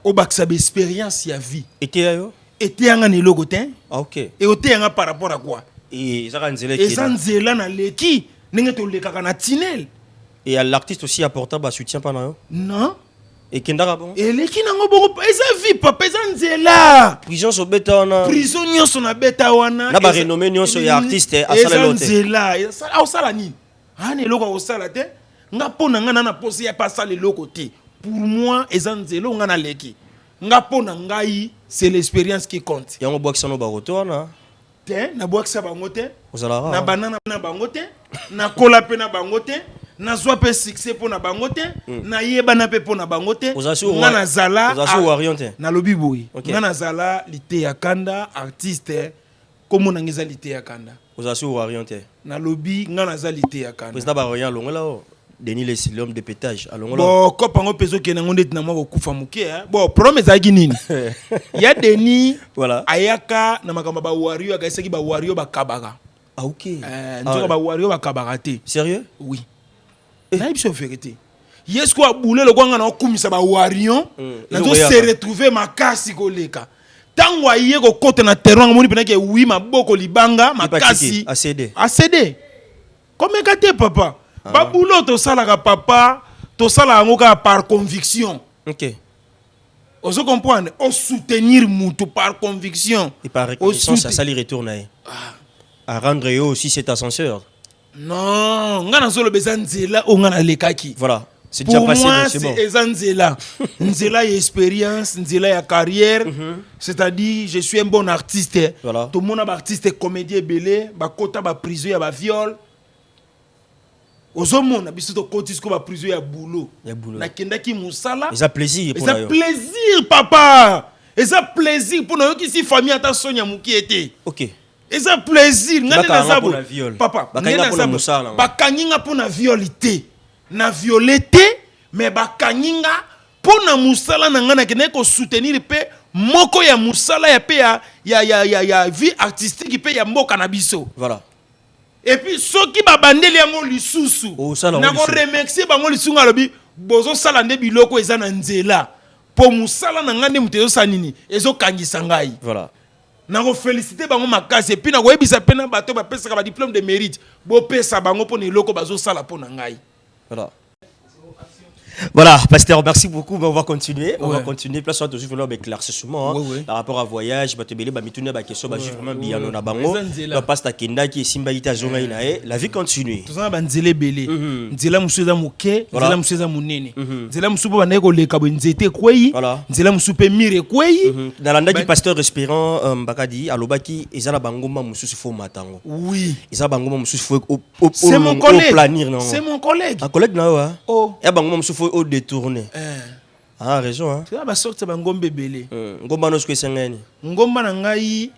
au baksa expérience ya vie était yanga ni logo te. Ah ok. Et ote yanga par rapport à quoi? Et ça nzela qui nzela na leki ndenge to lekaka na tunnel. Et l'artiste aussi apporta ba soutien pendant yo? Non. Et kendaka bon? Et leki nango bongo eza vie papa eza nzela. Prison so beta wana. Prison nyonso na beta wana. Na ba renommé nyonso ya artiste asala lote. Nzela osala nini? Ana eloko osala te. Nga pona nga na pose ya pas sala eloko te. Pour moi eza nzela nga na leki. Nga pona ngai c'est l'expérience qui compte. Yango bwakisa no ba retourna. Te na bwakisa bango te. Ozalara. Na banana na bango te. Na kola pe na bango te. Na zwa pe succès po na bango te. Na yeba na pe po na bango te. Nga na zala. Ozasu orienté. Na lobi boy. Okay. Nga na zala lité ya kanda artiste comme na ngeza lité ya kanda. Ozasu orienté. Na lobi nga na za lité ya kanda. Président Baroyan longola o. Denis les l'homme de pétage à longola. Bon kopango peso ke na ngonde na mwa kufa muke bon problème ezaki nini? Ya Denis voilà. Ayaka na makamba ba wario akasaki ba wario ba kabaka. Ah ok. Nzoka ba wario ba kabaka te. Sérieux? Oui. Na biso vérité. Yesko aboule le kwanga na okumisa ba wario na zo se retrouver makasi koleka. Tango aye ko kote na terrain ngoni penake oui maboko libanga makasi. ACD. Comme kate papa. Ba boulot to salaka papa, to sala ngoka par conviction. OK. Oso comprendre, on soutenir mutu par conviction. Et par reconnaissance, ça lui retourne. À rendre eux aussi cet ascenseur. Non, ngana solo bezanzela o ngana lekaki. Voilà, c'est déjà passé, c'est bon. C'est ezanzela. Nzela ya expérience, nzela ya carrière. C'est-à-dire je suis un bon artiste. Voilà. Tout le monde artiste comédien belé, ba kota ba prison ya ba viol. Ozomona biso to kotisko ba prison ya boulot. Na kendaki musala. Ils ont plaisir pour eux. Plaisir papa. Ils ont plaisir pour nous qui si famille ata sonya muki été. OK. Ils ont plaisir ngana na zabo. Papa, bakanga pour musala. Bakanginga pour na violité. Na violeté mais bakanginga pour na musala na ngana kene ko soutenir pe moko ya musala ya pe ya vie artistique pe ya mboka na biso. Voilà. Et puis ceux qui babandeli yango lisusu na ko remercier bango lisusu ngalobi bozo sala nde biloko eza na nzela po musala na ngande mutezo sanini ezo kangisa ngai. Voilà. Na ko féliciter bango makasi et puis na ko yebisa pena bato ba pesa ba diplôme de mérite bo pesa bango po ne loko bazo sala po na ngai. Voilà. Voilà, pasteur, merci beaucoup. On va continuer. On va continuer. Place soit toujours vraiment éclaircissement par rapport à voyage. Batebele, mitune, question, vraiment bien on a bango. La pasta kenda qui est simbaïta zonga inae. La vie continue. Tout ça, banzele belé. Nzela musuza muke, nzela musuza munene. Nzela musupo baneko le kabo nzete kwei. Nzela musupe mire kwei. Dans l'anda qui pasteur espérant bakadi alobaki ezala bangoma mususu fo matango. Oui. Ezala bangoma mususu fo c'est mon collègue. C'est mon collègue. Un collègue na wa. Oh. Ya bangoma mususu au détourné. Ah, raison, hein. Tu vas sortir un ngombe belé. Ngomba no skwesengani. Ngomba na ngai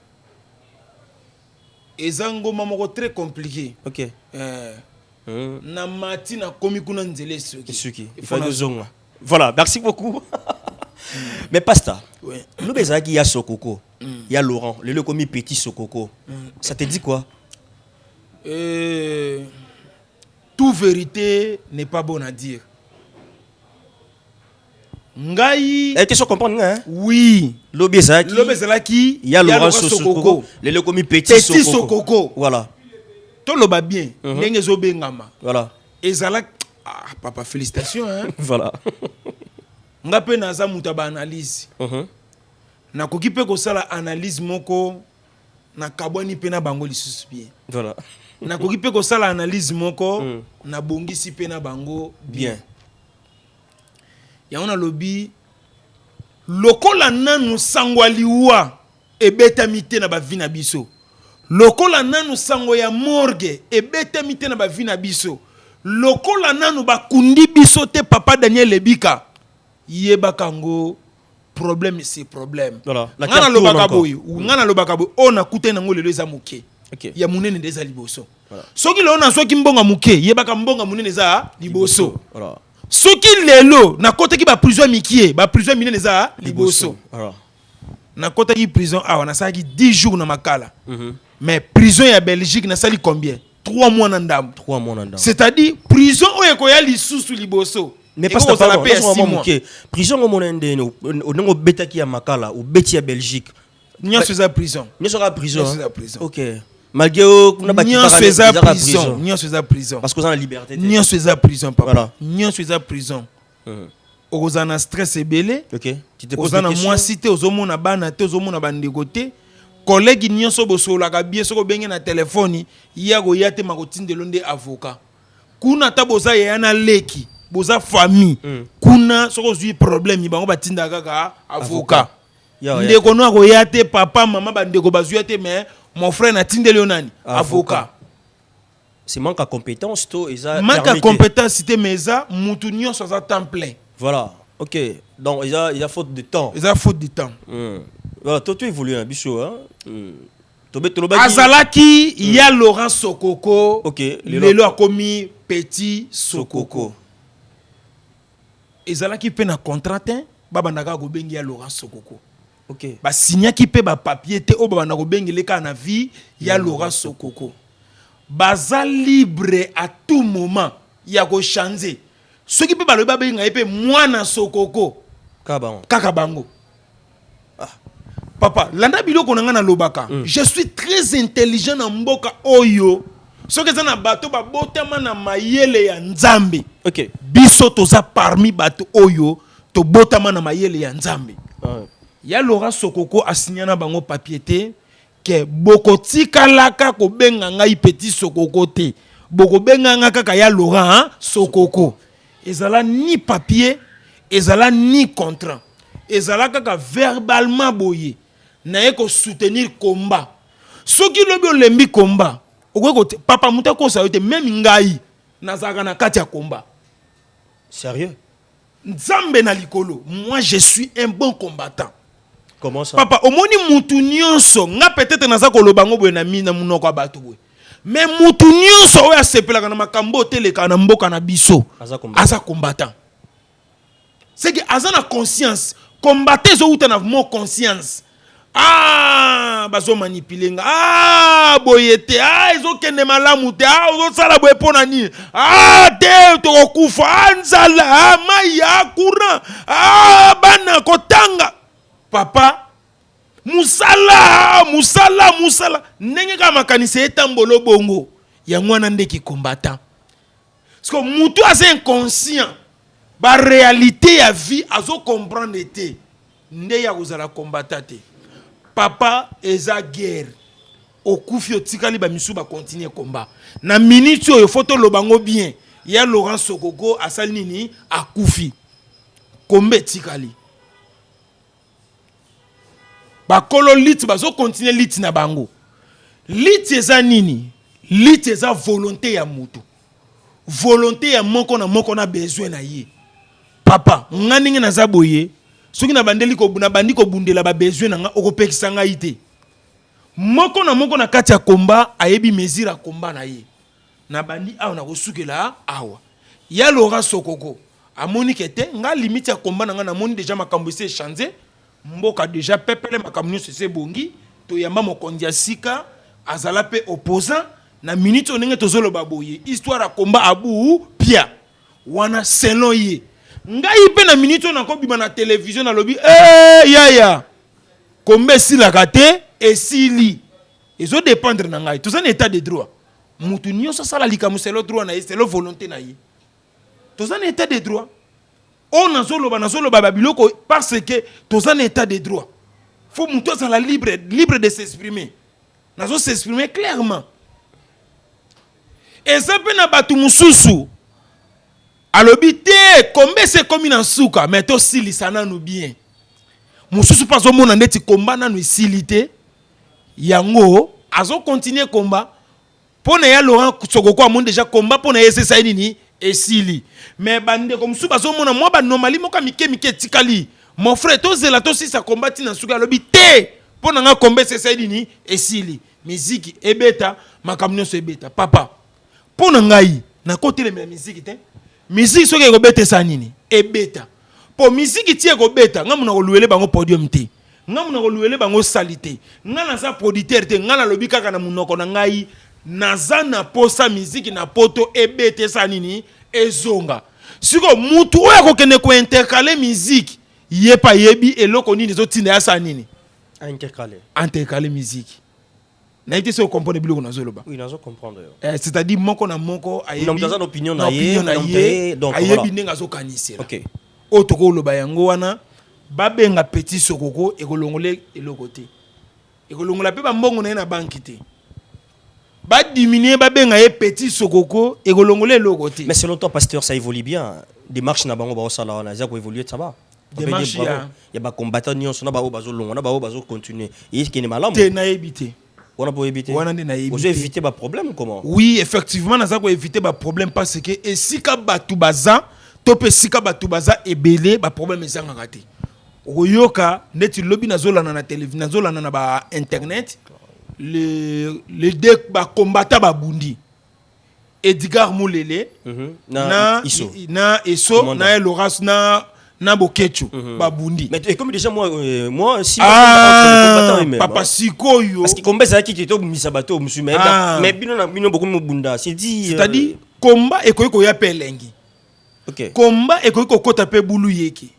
eza ngomba moko très compliqué. OK. Na mati na komi kuna nzele suki. Il faut nous zonga. Voilà, merci beaucoup. Mais pasta. Ouais. Nous bezaki ya Sokoko. Il y a Laurent, le commis petit Sokoko. Ça te dit quoi? Toute vérité n'est pas bonne à dire. ngai question comprendre hein oui lobby ezalaki il y a Laurent Sokoko le commis petit Sokoko voilà to loba bien ndenge zo bengama voilà ezalaki papa félicitations hein voilà nga pe naza muta ba analyse nakoki pe kosala analyse moko na kabwani pe na bango lisusu bien voilà nakoki pe kosala analyse moko na bongisi pe na bango bien yango na lobi lokola nanu sango liwa ebetami te na bavi na biso lokola nanu sango ya morgue ebetami te na bavi na biso lokola nanu bakundi biso te papa Daniel Lebika yebaka ngo problème c'est problème voilà ngana lobaka boy ngana lobaka boy ona kute nango lelo eza muke ya munene ndeza liboso soki lelo na soki mbonga muke yebaka mbonga munene za liboso voilà soki lelo na kotaki ba prison mikie ba prison minene za liboso voilà na kotaki prison awa na saki 10 jours na makala mais prison ya Belgique na sali combien 3 mois na ndambo 3 mois na ndambo c'est-à-dire prison oyo koya lisusu liboso mais pas ça la paix 6 mois prison au monende onengo betaki ya makala ou beti ya Belgique nyonso eza prison nyonso ka prison OK malgré kuna ba nyonso eza prison parce que ça la liberté nyonso eza prison papa nyonso eza prison ozana stress ebele OK tu te poses des questions mwasi te ozomona bana te ozomona bandeko te collègue nyonso bosolaka bien soko benge na telefone ya go yate makotindelo nde avocat kuna ta boza ya na leki boza famille kuna soko zui problème bango batinda kaka avocat ndeko no ko yate papa mama bandeko bazuya te mais mon frère na tindelo nani avocat c'est manque à compétence to eza manque à compétence te meza mutu nyonso za temps plein voilà OK donc il y a faute de temps il y a faute de temps voilà toi tu évolues un bicho hein azalaki il y a Laurent Sokoko OK lelo a commis petit Sokoko ezalaki pe na contrat baba ndaka go bengi ya Laurent Sokoko OK ba signaki pe ba papier te o baba ndako bengi leka na vie ya Laurent Sokoko baza libre à tout moment ya ko changer soki pe ba lo ba benga pe mwana Sokoko kaka bango papa landa biloko nanga na lobaka je suis très intelligent na mboka oyo soki za na bato ba botama na mayele ya nzambe OK biso toza parmi bato oyo to botama na mayele ya nzambe ya Laurent Sokoko asinyana bango papier te ke bokotika laka ko benga ngai petit Sokoko te boko benga nga kaka ya Laurent Sokoko ezala ni papier ezala ni contrat ezala kaka verbalement boye na yeko soutenir combat soki lobi olembi combat okoko papa muta ko sa yote même ngai nazaka na kati ya combat sérieux nzambe na likolo moi je suis un bon combattant comment ça papa omoni mutu nyonso nga peut-être naza ko lobango boye na mina munoko abatu boye mais mutu nyonso oya sepelaka na makambo teleka na mboka na biso aza combattant c'est que aza na conscience combattre zo uta na mo conscience bazo manipulenga boyete ezo kende malamu te ozo sala boye pona ni te to kufa nzala maya courant bana kotanga papa musala ndenge ka makanisi etambolo bongo ya mwana ndeki combattant parce que mutu asa inconscient ba réalité ya vie azo comprendre te nde ya kozala combattant te papa eza guerre okufi otikali ba misu ba continuer combat na minute oyo photo lobango bien ya Laurent Sokoko asali nini akufi kombe tikali ba kolo lit bazo continuer lit na bango lit eza nini lit eza volonté ya mutu volonté ya moko na besoin na ye papa nganingi na zaboye soki na bandeli ko na bandi ko bundela ba besoin nga okopekisa nga ite moko na kati ya komba ayebi mesure komba na ye na bandi awa na kosukela awa ya Laurent Sokoko amoni kete nga limite ya komba na nga na moni déjà makambo se changer mboka déjà pepele makambo se bongi to yamba mokondi ya sika azala pe opposant na minute onenge tozolo baboye histoire ya komba abu pia wana selon ye ngai pe na minute on ko bima na télévision na lobby yaya kombe silaka te esili ezo dépendre na ngai tout ça état de droit mutu nyonso sala likamu c'est le droit na ye c'est le volonté na ye tout ça état de droit on nazoloba babiloko parce que tout ça état de droit faut mutu sala libre de s'exprimer nazo s'exprimer clairement et ça pe na batu mususu alobi te kombe se komi na suka mais to silisa nanu bien mususu pas au mona ndeti komba nanu isilité yango azo continuer combat pona ya Laurent Sokoko amon déjà combat pona yese sa nini esili mais bande comme sou bazo mona moi ba normali moka mike tikali mon frère to zela to si sa combat na suka alobi te pona nga kombe se sa nini esili musique ebeta makamnyo so ebeta papa pona ngai na côté le musique te musique soki ekobeta esa nini ebeta po musique ti ekobeta nga muna koluele bango podium te nga muna koluele bango salite nga naza producteur te nga nalobi kaka na munoko na ngai naza na posa musique na poto ebeta esa nini ezonga siko mutu oyo akokende kointercale musique ye pa yebi eloko nini ezotinda ya sa nini intercale musique na été se comprendre biloko na zoloba oui nazo comprendre c'est-à-dire moko na moko ayebi dans opinion na ye donc ayebi ndenga zo kanisela OK otoko loba yango wana babenga petit Sokoko ekolongole eloko te ekolongola pe ba mbongo na banki te ba diminuer babenga ye petit Sokoko ekolongole eloko te mais selon toi pasteur ça évolue bien démarche na bango ba sala na za ko évoluer ça va démarche ya ba combattant nyonso na ba o bazo longa na ba o bazo continuer et ce qui est malamu te na ebité on a pour éviter. On a éviter des problèmes comment? Oui, effectivement, on a éviter des problèmes parce que et si ka batubaza, topé si ka batubaza et belé, ba problème est sans raté. Oyoka, neti lobby nazola na télévision, nazola na ba internet, les deux ba combattants ba bundi. Edgar Moulele, na Eso, na Loras na bokechu babundi mais comme déjà moi si papa sikoyo parce que combat ça qui était au misabato musume mais bino beaucoup mobunda c'est-à-dire combat ekoyiko ya pelengi OK combat ekoyiko kota pe bulu yeki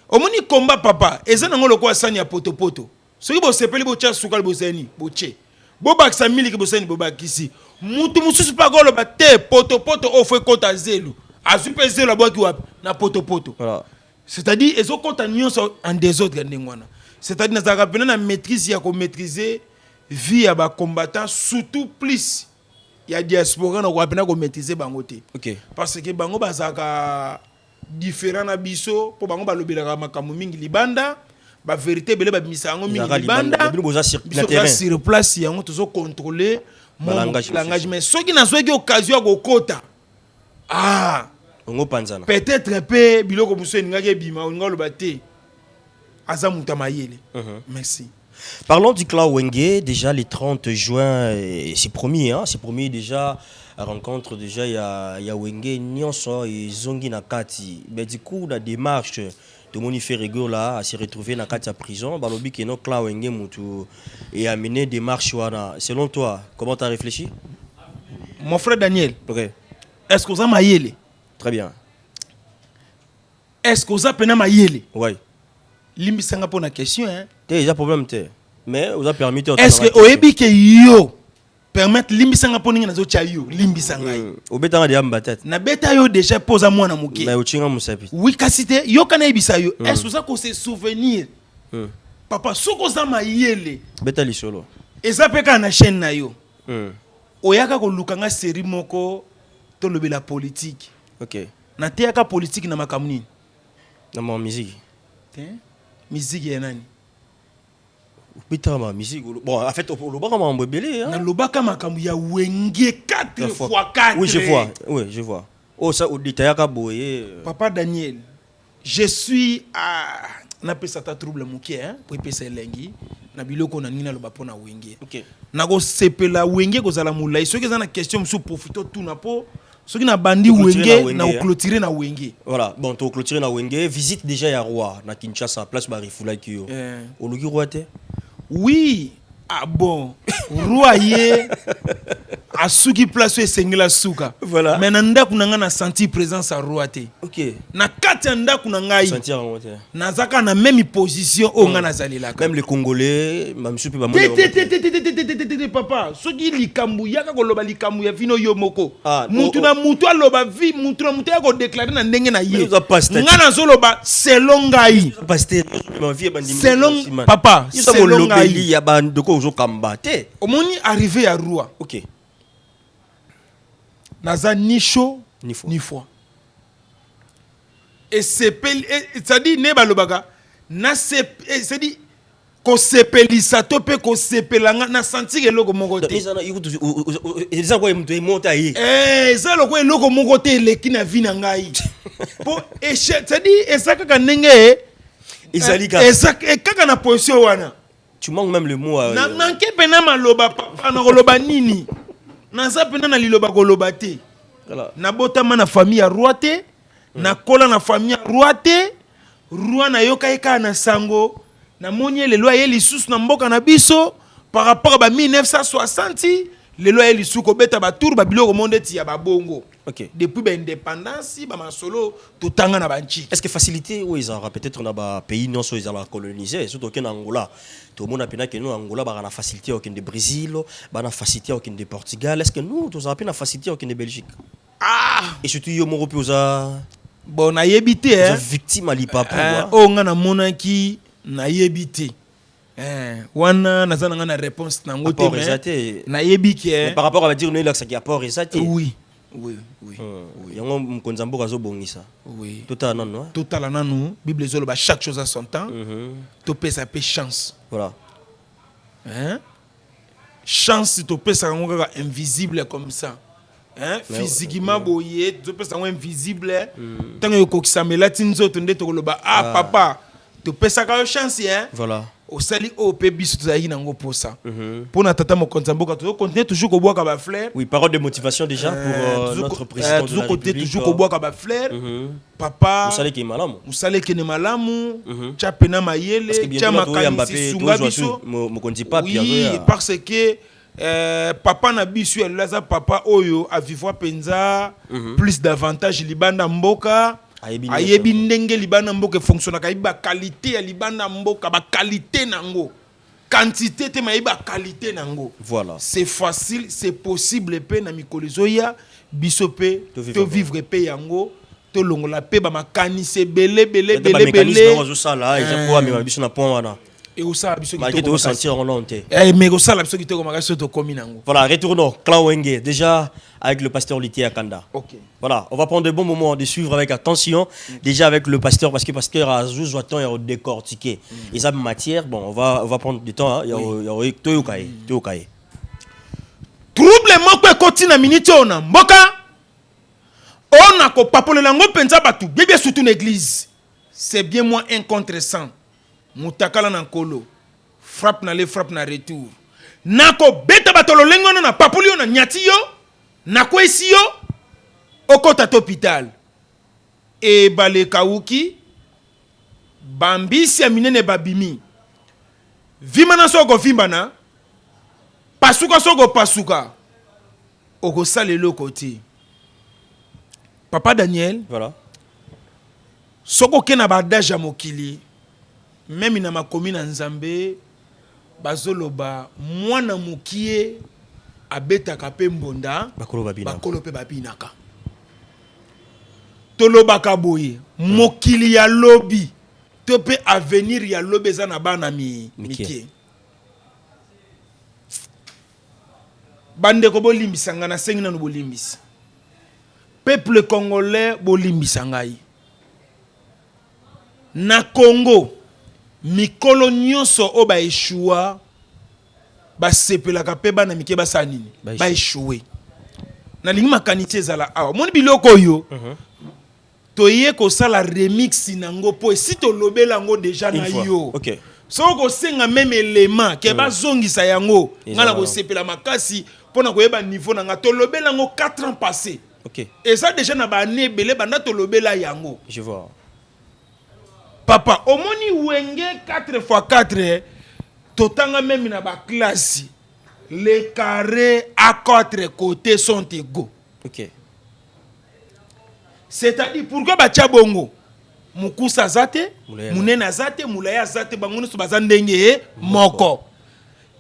omoni combat papa eza nango lokwa sani ya potopoto soki bo sepeli bo tia sukal bo zeni bo che bo bakisa miliki bo seni bo bakisi mutu mususu pa golo ba te potopoto ofwe kota zelu azupe zelu abwaki wapi na potopoto voilà. C'est-à-dire ils ont continué en désordre. C'est-à-dire nous avons besoin de maîtriser, à maîtriser vie à bas combattants, surtout plus il y a diaspora nous avons besoin de maîtriser bangoté. OK. Parce que bango bazaka différent na biso pour bango balobela makamu mingi libanda, ba vérité belé ba misango mingi libanda. Biso sur place yango tozo contrôler mon langage mais ceux qui n'a pas eu occasion de kota. Peut-être peu biloko muso ngake bima ngalo baté azamuta mayele. Merci. Parlons du clan Wenge déjà le 30 juin c'est promis déjà la rencontre déjà il y a Wenge nyonso et zongi na kati mais du coup la démarche de Monifer Rego là à se retrouver na kati à prison balobi que no clan Wenge mutu et amener démarche wana selon toi comment tu as réfléchi mon frère Daniel? OK. Est-ce que vous avez mayele? Très bien. Est-ce que vous avez mayele? Oui. Limbisanga pour la question hein. Déjà problème mais vous a permis de est-ce que oyebi que yo permettre limbisanga pour ninga zo cha yo limbisanga obetanga de ambatat na beta yo déjà posa mwana muke na uchinga musapi oui kasite yo kana ebisa yo est-ce que ça ko se souvenir papa soko za mayele beta lisolo eza peka na chaîne na yo oyaka ko lukanga série moko to lobela politique. OK. Na teyaka politique na makamuni. Na ma musique. Musique ya nani? Bita ma musique. Bon, en fait, au lobaka ma mbebele hein. Na lobaka makamu ya Wenge 4x4. Oui, je vois. Oh ça au détaillaka boye. Papa Daniel, je suis à na pesa ta trouble muke hein pour pesa elengi na biloko na nina loba pona Wenge. OK. Na go sepela Wenge ko zala mulai. Soki za na question msu profito tout na po ce qui n'a bandi Wenge na clôturer na Wenge. Voilà, bon to clôturer na Wenge, visite déjà ya roi na Kinshasa, place Barifula kiyo. Oluki roi te? Oui. Ah bon. roi ye asuki place oyo esengela suka. Voilà. Mais na ndako na nga na senti présence ya roi te. Ok. Na kati ya ndako na ngai Sentir en haute. nazaka na même position oyo nga nazalelaka. Même les Congolais, même si peut pas papa soki likambu yaka koloba likambu ya vino yo moko Ah, mutu na mutu aloba vi mutu na mutu ya kodeklare na ndenge na ye Mais nga nazoloba selon ngai pasteur, ma vie bandimi. selon papa selon ngai ya bandoko ozo kambate. omoni arrivé ya roi Ok. naza ni chaud Ni froid. ni froid et c'est-à-dire ne balobaka na c'est-à-dire kosepelisa to pe kosepelanga na sentir eloko moko te Eza quoi mtu monta yi. eza loko eloko moko te eleki na vi na ngai po c'est-à-dire eza kaka ndenge Ezali ka. eza kaka na position wana Tu manques même le mot. na nke pena maloba papa na koloba nini naza pena na liloba koloba te Voilà. nabotama na famille ya roi te nakola na famille ya roi te roi nayoka ye kaka na sango namoni lelo aye lisusu na mboka na biso par rapport à 1960 lelo aye lisusu kobeta batour babiloko monde ti ya babongo. Ok. Depuis l'indépendance bamasolo totanga na banchi. Est-ce que facilité oui ça peut-être na ba pays non so ils ont colonisé surtout que en Angola tout le monde a pena que nous Angola ba na facilité au de Brésil ba na facilité au de Portugal est-ce que nous tous a pena facilité au de Belgique et surtout yo moko poza bon na yebité hein victime ali papa o nga na monaki na yebité wana nazana nga na réponse na ngote mais na yebike par rapport à dire nous là ça qui apport et ça oui yango mkonzambo azo bongisa oui total non total nanu bible ezoloba chaque chose à son temps to pesa pe chance voilà chance to pesa ngo kaka invisible comme ça physiquement boye to pesa ngo invisible tango yokokisa melati nzoto nde to koloba papa to pesa ka chance voilà au sali au pe biso tozali nango posa pour na tata mokonza mboka to continuer toujours ko boaka ba fleur oui parole de motivation déjà pour notre président de la République toujours ko boaka ba fleur papa musale ki ne malamu cha pena mayele cha makanisi sunga biso mokonzi pa oui parce que papa na biso ya laza papa oyo a vivre penza plus d'avantages libanda mboka ayebi ndenge libanda mboka fonctionne ka ba qualité ya libanda mboka ba qualité nango quantité te ma ba qualité nango voilà c'est facile c'est possible pe na mikolizo ya biso pe to vivre pe yango to longola pe ba makanisi belé zo sala eza ko amema biso na point wana et au ça biso qui te sentir en long mais au ça biso qui te komaka so to komi nango voilà retournons Clan Wenge déjà avec le pasteur Litier Akanda. OK. Voilà, on va prendre de bons moments de suivre avec attention déjà avec le pasteur parce que pasteur a juste temps à décortiquer. Et ça matière bon on va prendre du temps il y a toyokaye. Trouble moko continue na minute ona mboka on a ko papolela ngo penza batu bien surtout l'église. C'est bien moins 1 contre 100. Mutakala na nkolo. Frappe na le frappe na retour. Nako beta batolo lengo na papulio na nyati yo. Nako esi yo okota hôpital. E bale kauki bambisi ya minene babimi. Vimana soko vimbana. Pasuka soko pasuka. Oko salelo côté. Papa Daniel. Voilà. Soko kena badaja mokili. Même na makomi na Nzambe bazoloba mwana mukie abeta kape mbonda bakolo pe babinaka. Tolobaka boye mokili ya lobi to pe avenir ya lobi za na bana mikie. Bande ko bolimbisa ngana sengi na bolimbisi. Peuple congolais bolimbisa ngai. Na Congo mikolo nyonso o ba eshua ba sepelaka pe bana mike basala nini ba eshue na lingi makanisi ezala awa moni biloko yo toye kosala remix nango po esi tolobela yango deja na yo soko kosenga meme élément ke bazongisa yango ngana kosepela makasi mpona koyeba niveau na nga tolobela yango 4 ans passé et ça déjà na baane ebele banda tolobela yango je vois. Papa, au moni wenge 4x4 totanga même na ba classe les carrés à 4 côtés sont égaux. Ok. C'est-à-dire, pourquoi batia bongo? Mukusa zate, Mulaya. munena zate, mulaya zate, bangono su bazandenge moko.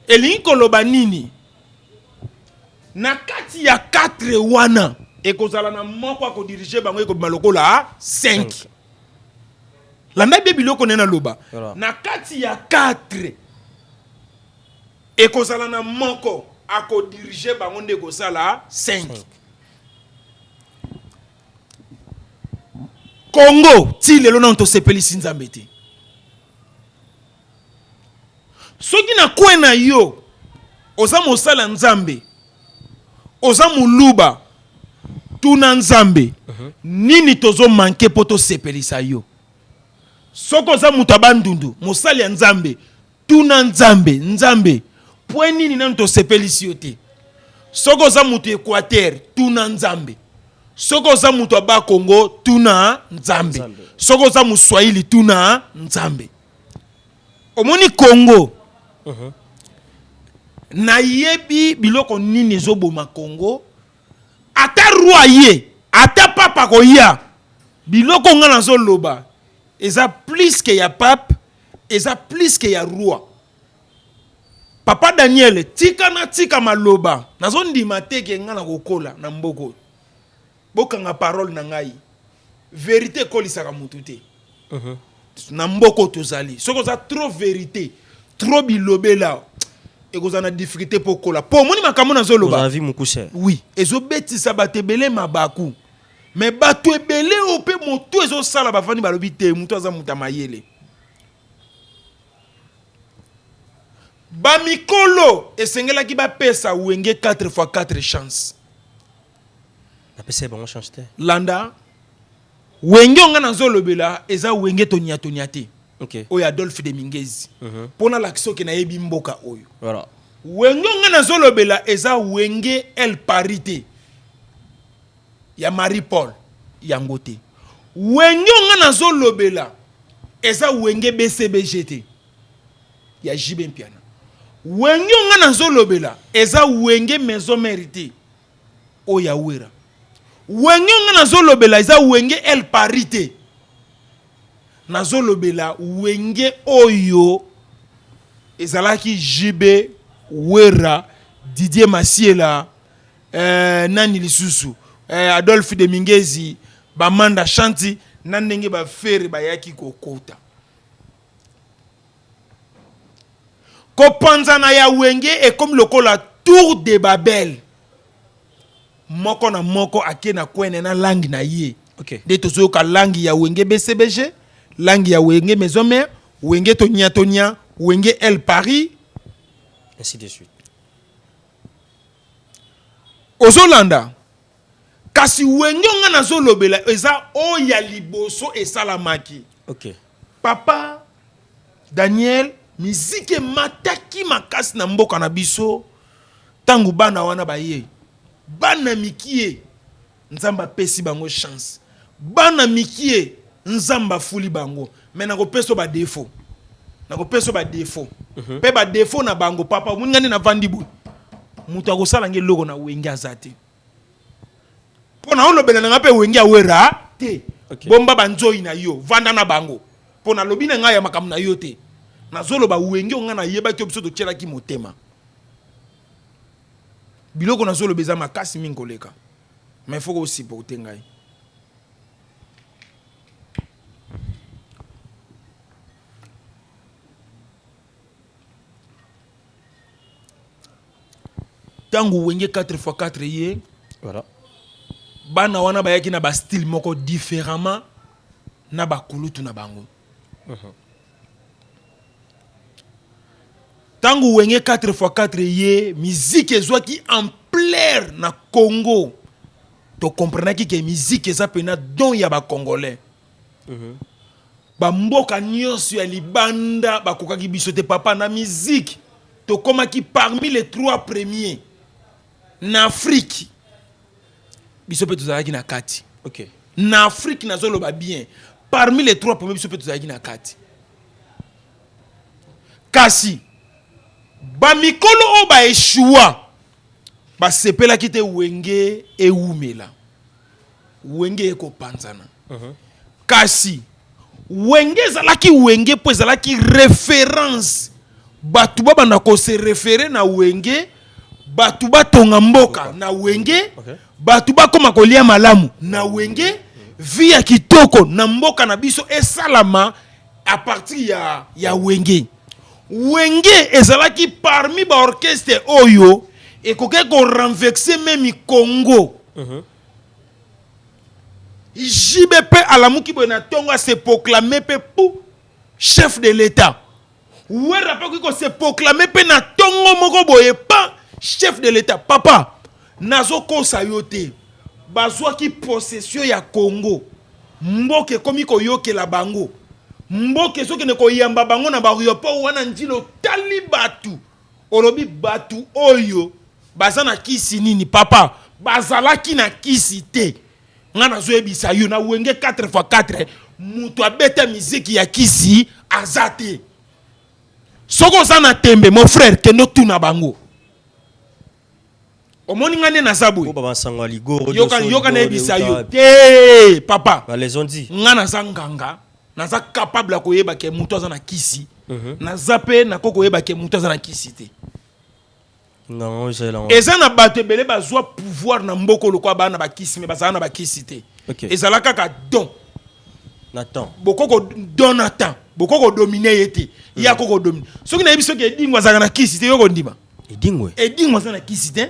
Elingi koloba nini? Na kati ya 4 wana, ekozala na moko ako dirige bango eko malokola 5. Landa biloko nena loba. Voilà. Na kati ya 4, ekozala na moko ako dirige bango ndeko sala 5. Congo, ti lelo na tosepeli sinzambe te. Soki na kwe na yo, oza mosala nzambe, oza muluba, tuna nzambe, nini tozo manke po tosepelisa yo. Soko oza mutabandundu, mosali ya nzambe, tuna nzambe, nzambe, pwe nini nani tosepelisi yo te. Soko oza mutu Equateur, tuna nzambe. Soko za mutu aba Congo tuna nzambe. Soko za muswahili tuna nzambe. Omoni Congo. Na yebi biloko nini ezoboma Congo. Ata roi ata papa koya. Biloko nga nazo loba. Eza plus que ya pape, eza plus que ya roi. Papa Daniel tika na tika maloba. Nazo ndima teke nga na kokola na mboko. Bokanga parole na ngai. Vérité kolisaka mutu te. Na mboko tozali. Soko za trop vérité, trop bilobela. Ekoza na difficulté po kola. Po moni makambo na zoloba. Vous avez vu Mukuse? Oui, ezo betisa batebele mabaku. Mais bato ebele ope moto ezo sala bafani balobi te, mutu aza muta mayele. Ba mikolo esengela ki ba pesa wenge 4x4 chance. La PC bon change te. Landa wenge nga na zolobela eza wenge tonia te. Ok. Oyo Adolphe de Mingezi. Pona l'action ke na yebi mboka oyo. Voilà. Wenge nga na zolobela eza wenge el parité. Ya Marie Paul yango te. Wenge nga na zolobela eza wenge BCBGT. Ya Jibe Mpiana. Wenge nga na zolobela eza wenge maison mérité. Oya wera. Wenge nga na zolobela eza wenge el parité. Na zolobela wenge oyo ezalaki Jibe Wera, Didier Masiela, nani lisusu, Adolphe de Mingezi, Bamanda Chanti, nandenge ba fere bayaki kokota. Kopanzana ya wenge est comme lokola tour de Babel. Moko na moko ake na kwene na langi na ye. Ok. De tozoyoka langi ya wenge BCBG, langi ya wenge Maison Mère, wenge Tonia, wenge El Paris, ainsi de suite. Ozolanda. Kasi wenge nga na zolobela eza oya liboso esalamaki. Ok. Papa Daniel mizike mataki makasi na mboka na biso tangu bana wana baye. Bana mikie nzamba pesi bango chance. Bana mikie nzamba fuli bango. Mais nako peso ba défaut. Nako peso ba défaut. Pe ba défaut na bango papa mungani na vandibu. Mutu akosala nge logo na wenge azate. Pona olobela na ngape wenge awera te. Okay. Bomba banzoi na yo vanda na bango. Pona lobi na nga ya makamu na yo te. Na zoloba wenge nga na yeba ki obiso to tshela ki motema. Biloko na zolo beza makasi minkoleka. Mais faut aussi porter ngai. Tangu wenge 4x4 ye. Voilà. Bana wana bayaki na ba style moko différemment na ba kulutu na bango. Tangu wenge 4x4 ye, musique ezwaki ampleur na Congo. To comprenaki que musique eza pena don ya ba congolais. Ba mboka nyonso ya libanda ba kokaki biso te papa na musique. To komaki parmi les 3 premiers na Afrique. Biso pe tozalaki na kati. Ok. Na Afrique na zoloba bien. Parmi les 3 premiers biso pe tozalaki na kati. Kasi ba mikolo o ba eshua ba sepela kite wenge eumela wenge eko panzana kasi wenge zalaki wenge po zalaki référence batu ba bana ko se référer na wenge batu ba tonga mboka na wenge batu ba koma kolia malamu na wenge via kitoko na mboka na biso esalama à partir ya wenge wenge ezalaki parmi ba orchestre oyo ekoke ko renverser même Congo JBP alamuki bona tonga se proclamer pe pour chef de l'état ouais rapport ko se proclamer pe na tongo moko boye pa chef de l'état papa nazo ko sayote bazwa ki possession ya Congo mboke komi ko yokela bango mboke soki ne ko yamba bango na ba aéroport wana ndilo tali batu olobi batu oyo bazana kisi nini papa bazalaki na kisi te ngana zo ebisa yo na wenge 4x4 mutu abeta miziki ya kisi azate soko sana tembe mon frère kendo tuna bango omoni ngane na sabu yoka na ebisa yo te papa les ont dit ngana zanganga naza capable ko yeba ke mutu azana kisi na zape na koko yeba ke mutu azana kisi te non j'ai la eza na bato ebele bazwa pouvoir na mboko lokwa bana bakisi me bazala na bakisi te ezala kaka don Nathan bokoko Donatan bokoko dominer yete ya koko dominer soki na yebiso ke edingwa zaka na kisi te yoko ndima edingwa zaka na kisi te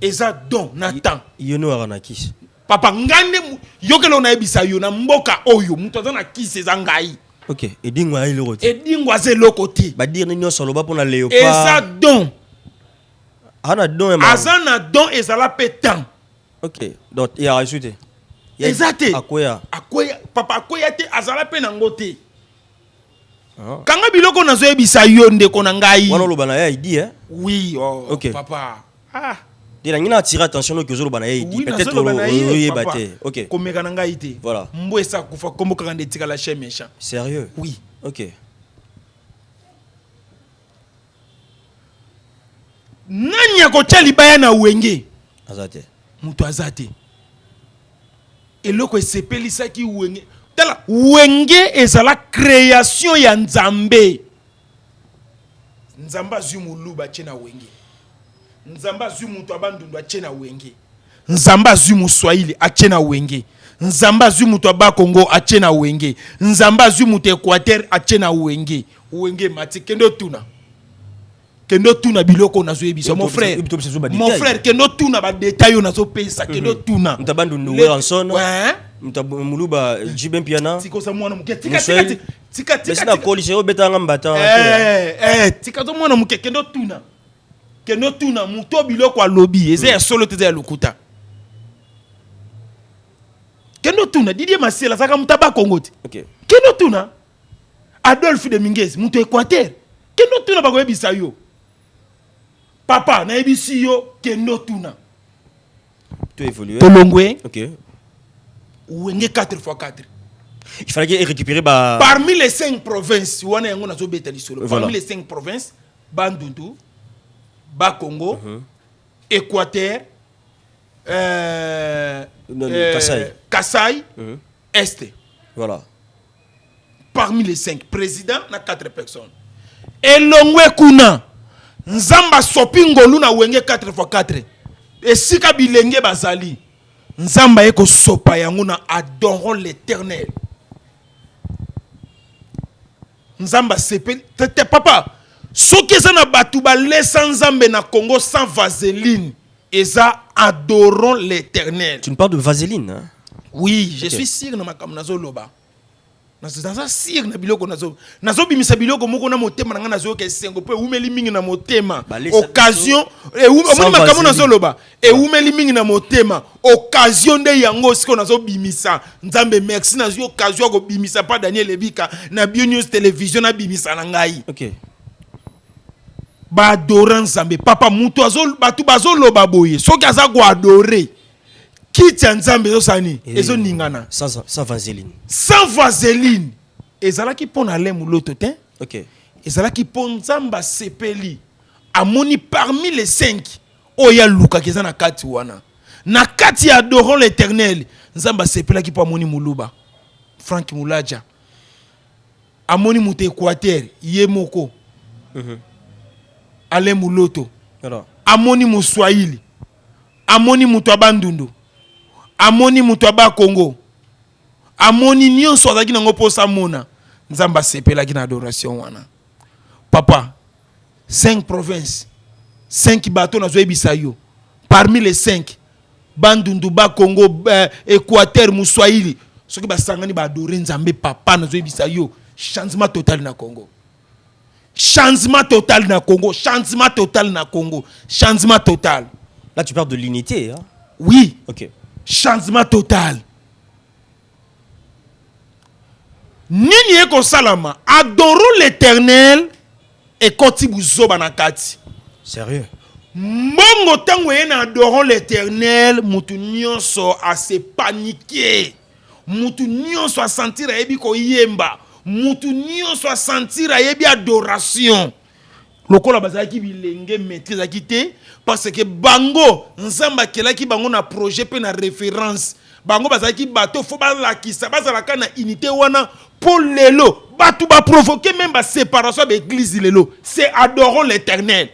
eza don Nathan yono ara kisi papa ngande yokelo na yebisa yo na mboka oyo mutu azana na kisi eza ngai ok edingwa ile rote edingwa ze lokoti ba dire nyo solo ba pona léopard eza don ana don ma azana don ezala petan ok donc il a rajouté ezate akoya papa akoya te azala pe na ngote kanga biloko nazo yebisa yo ndeko na ngai wana loba na ya idi oui ok papa dira ngina attirer attention no kezo loba na ya idi peut-être oyeba te ok komeka na ngai te voilà mbo esa kufa kombo kanga ndetika la chez méchant sérieux oui ok nani akotia libaya na wenge azate mutu azate eloko esepelisaki wenge tala wenge ezala création ya nzambe nzambe azwi moluba atie na wenge nzambe azwi mutu abandundu atie na wenge nzambe azwi moswahili atie na wenge nzambe azwi mutu aba Congo atie na wenge nzambe azwi mutu Équateur atie na wenge wenge mati kendo tuna biloko nazo yebisa mon frère kendo tuna ba détail nazo pesa kendo tuna mtabandu nuwera nsona muluba jibem piana tiko sa mwana muke tika besina kolise obetanga mbata tika zo mwana muke kendo tuna muto biloko alobi eza ya solo te ya lokuta kendo tuna Didier Masela saka mutaba Congo te kendo tuna Adolphe de Minguez muto Équateur kendo tuna ba ko yebisa yo papa na ebisi yo kendo tuna tu évoluer tolongwe ok wenge 4x4 il fallait récupérer parmi les 5 provinces wana yango nazo betali solo parmi les 5 provinces Bandundu ba Congo Équateur Kasaï Est voilà parmi les 5 présidents na 4 personnes elongwe kuna nzamba sopi ngolu na wenge 4x4 esika bilenge bazali nzamba eko sopa yango na adorons l'éternel nzamba sepe tete papa soki eza na batu balesa nzambe na Congo sans vaseline eza adorons l'éternel. Tu me parles de vaseline hein? Oui, je suis sûr na makambo nazo loba naza sir na biloko nazo bimisa biloko moko na motema nga nazo ke sengo pe umeli mingi na motema occasion omoni makambo nazo loba umeli mingi na motema occasion de yango siko nazo bimisa nzambe merci nazo occasion ko bimisa pa Daniel Ebika na Bio News Television na bimisa na ngai OK ba adorer nzambe papa mutu azol batu bazoloba boye soki aza ko adorer Kiti nzambe ezosani ezo ningana sans vaseline. Sans vaseline. Ezala ki pona lemu loto te. OK. ezalaki mpo nzambe asepeli amoni parmi les 5 oyo alukaki eza na kati wana na kati ya adorant l'éternel nzambe asepelaki mpo amoni muluba Frank Mulaja amoni mutu Équateur ye moko Ale Muloto amoni Muswahili amoni mutu abandundu amoni mutu aba Congo amoni nyonso azalaki nango posa mona nzambe asepelaki na adoration wana papa 5 provinces 5 bateaux nazoyebisa yo parmi les 5 bandundu ba Congo Équateur Muswahili soki basangani ba adorer nzambe papa nazoyebisa yo changement total na Congo. Changement total na Congo. Changement total na Congo. Changement total. Là, tu parles de l'unité, hein? Oui. Ok. Changement total. Nini eko salama. Adorons l'éternel et kotibu zoba na kati. Sérieux? Mongo tango yena adorons l'éternel, mutu nyonso a se paniquer. Mutu nyonso a sentir a yebi ko yemba. Mutu nyonso a sentir a yebi adoration. Lokola bazaki bilenge maîtrise akité parce que bango nzamba kelaki bango na projet pe na référence. Bango bazaki bato fo ba lakisa bazalaka na unité wana pour lelo batu ba provoquer même ba séparation de l'église lelo. C'est adorons l'éternel.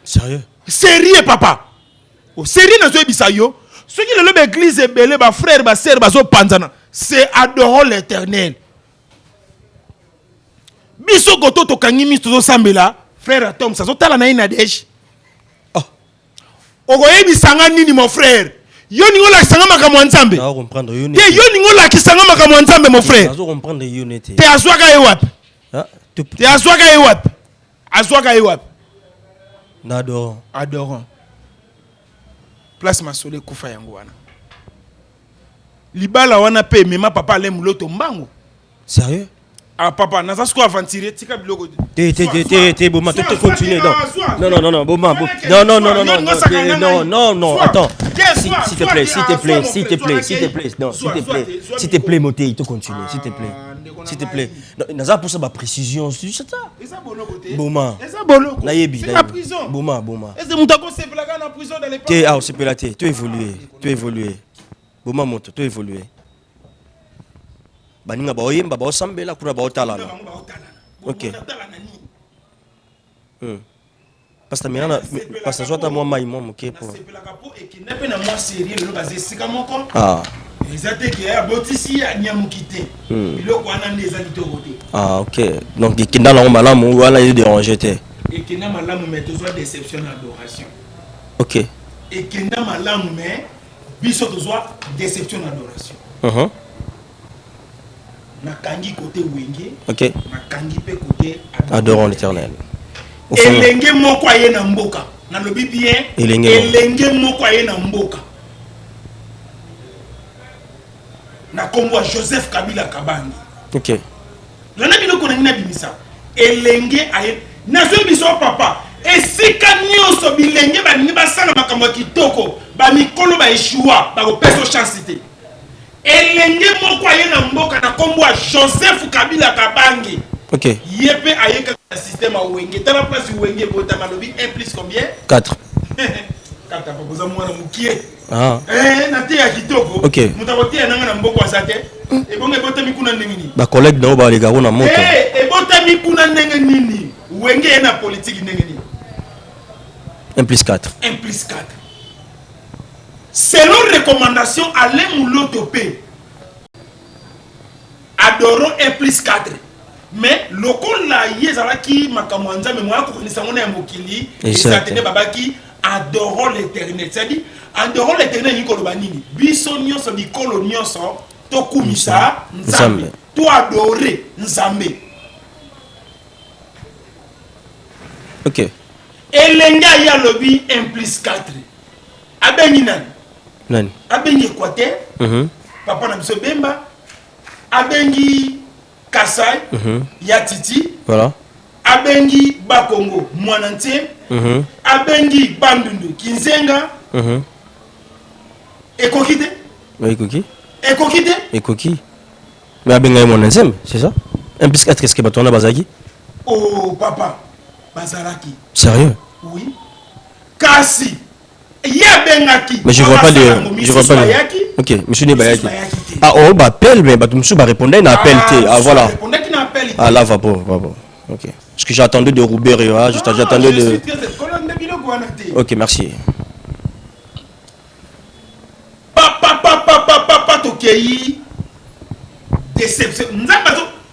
Sérieux? Sérieux papa. O sérieux na zo ebisa yo. Ce qui lelo ba église ebele ba frère ba sœur ba zo panzana. C'est adorons l'éternel. Biso goto to kangimi to sambela frère Tom ça zo tala na ina desh. Oh. Ogo ebisanga nini mon frère? Yo ningo la kisanga makamwa nzambe. Na comprendre unité. Yo ningo la kisanga makamwa nzambe mon frère. Na comprendre unité. Te azwaka ye wapi? Ah, te azwaka ye wapi? Azwaka ye wapi? Na adorant. Adorant. Place masole kufa yango wana. Libala wana pe mema papa ale muloto mbango. Sérieux? Ah papa, naza sko aventurer tika biloko. T'es Boma, tu continuer non, Boma. Non, attends. S'il te plaît, Moté, il te continue, s'il te plaît. Naza pour ça ma précision, c'est ça. Boma. Nayebi. Boma. Est-ce que mutako sepelaka na prison dans les T'es ah, sepelaté, tu évolué. Boma monte, tu évolué. Baninga ba oyemba ba osambela kuna ba otala. OK. Parce que maintenant parce que soit moi maïmo moké pour. Ah. Ah OK. Donc kinda la malamu wala il déranger té. Et kinda malamu mais toujours déception adoration. OK. Et kinda malamu mais biso toujours déception adoration. Nakangi côté wenge. OK. Nakangi pe côté adorons l'éternel. Elenge moko aye na mboka. Na lobi bien. Elenge moko aye na mboka. Na kombo Joseph Kabila Kabangi. OK. Lana biloko na ngina bimisa. Elenge aye na zo biso papa. Esika nyonso bilenge ba ni basala makambo kitoko. Ba mikolo ba eshua ba ko peso chance té. Elenge moko aye na mboka na kombo Joseph Kabila Kabangi. OK. Yepé aye ka système a wenge. Tala place wenge bota malobi 1 plus combien? 4. 4 papa boza mwana mukie. Ah. Na te ya kitoko. OK. Mutabote na ngana mboko azate. E bonge bota mikuna ndengini. Ba collègue na ba leka na moto. E bota mikuna ndengini. Wenge na politique ndengini. 1 plus 4. 1 plus 4. Selon recommandation Alain Mouloto P. Adorons 1 plus 4. Mais le col la yezalaki makamwanza mais moi ko nisa ngona ya mokili et ça tenait babaki adorons l'éternel. C'est-à-dire adorons l'éternel ni ko lobanini. Biso nyonso bikolo nyonso to kumisa nzambe. To adorer nzambe. OK. Elenga ya lobi 1 plus 4. Abengi nani? Abengi Équateur. Papa na biso Bemba. Abengi Kasai, Yatiti, voilà. Abengi Bakongo, Mwanante, Abengi Bandundu, Kinzenga, Ekokite. Ekoki. Ekokite. Ekoki. Mais Abenga Mwanante, c'est ça? Un plus 4, qu'est-ce que tu as Bazagi? Oh papa, bazalaki. Sérieux? Oui. Kasi. Yabengaki. Mais je vois pas de. Je vois pas de. Ok, monsieur Nebayaki. Ah, oh, bah appelle, mais bah monsieur va répondre, il appelle. Ah, voilà. Ah, là, va bon, va bon. Ok. Parce que j'attendais de Roubaix, j'attendais de. Ok, merci. Papa, tokei. Déception.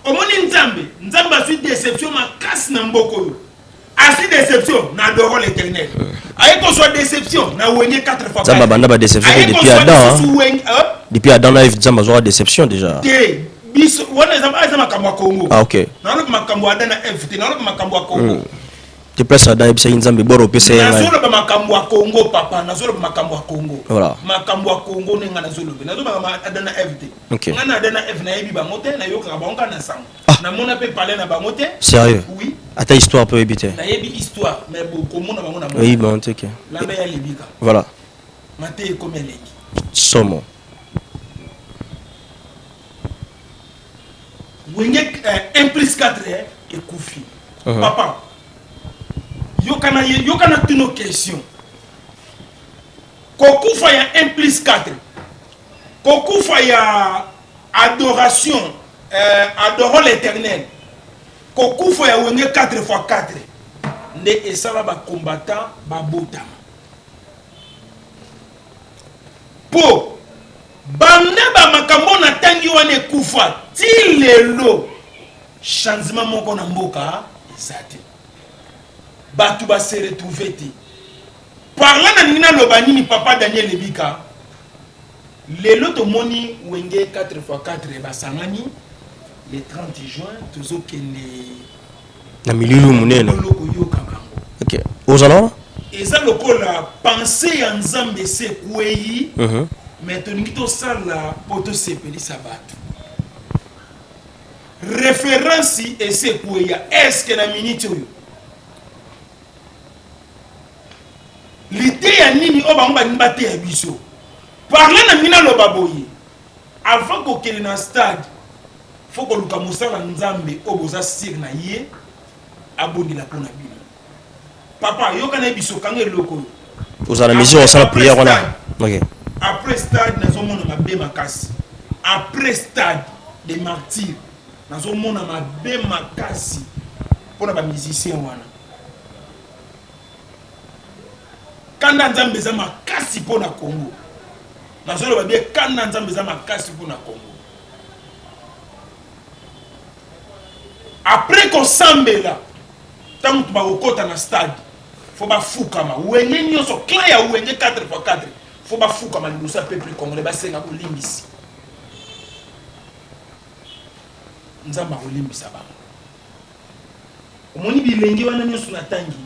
Omoni Nzambe a su déception ma casse na mboko. A su déception na adorons l'Éternel. Aïe qu'on soit déception na ouéné 4 fois. Nzambe banda ba déception depuis Adam. Depuis Adam là Nzambe a déception déjà. Biso wana Nzambe makambo ya Congo. Ah OK. Na lo makambo ya Adam na FT, na lo makambo ya Congo. Tu places Adam et puis Nzambe boro PC. Na zolo ba makambo ya Congo papa, na zolo ba makambo ya Congo. Voilà. Makambo ya Congo nenga na zolo. Na zolo ba Adam na FT. OK. Ngana Adam na FT na yebi ba mote na yoka ba onka na sang. Na mona pe parler na ba mote. Sérieux? Oui. À ta histoire peut éviter. Na yebi histoire mais beaucoup mona ba mona. Oui, bon, OK. La be ya libika. Voilà. Maté comme elengi. Somo. Wenge 1 plus 4 et Koufi. Papa. Yokana tuno question. Kokufa ya 1 plus 4. Kokufa ya adoration. Adorons l'Éternel. Kokufa ya wenge 4 fois 4. Nde esala ba combattant ba botama. Po bande ba makambo na tangi wane kufa ti lelo changement moko na mboka ezate batu ba se retrouver te parla na nina lobanini papa Daniel Lebika lelo to moni wenge 4 fois 4 basangani le 30 juin tozo kende na milieu munene loko yoka bango. OK aux alors eza lokola pensée ya Nzambe se kwei mais toningi to sala poto sepelisa batu référence et c'est pour ya est-ce que na minute oyo l'idée ya nini o bango ba te ya biso parler na mina lo baboye avant ko kele na stade faut ko luka musala Nzambe o boza sir na ye abondila pona bino papa yoka na biso kange loko aux à la maison on sala prière on a. OK. Après stade na zo mona mabe makasi après stade des martyrs nazomona mabe makasi mpona bamusicien wana kanda Nzambe eza makasi mpona Congo nazoloba bie kanda Nzambe eza makasi mpona Congo après kosambela ntango bakokota na stade fo bafukama wenge nyonso clan ya wenge 4x4 fo bafukama liboso ya peuple congolais basenga kolimbisi Nzamba kolimbisa bango omoni bilenge wana nyonso na tangi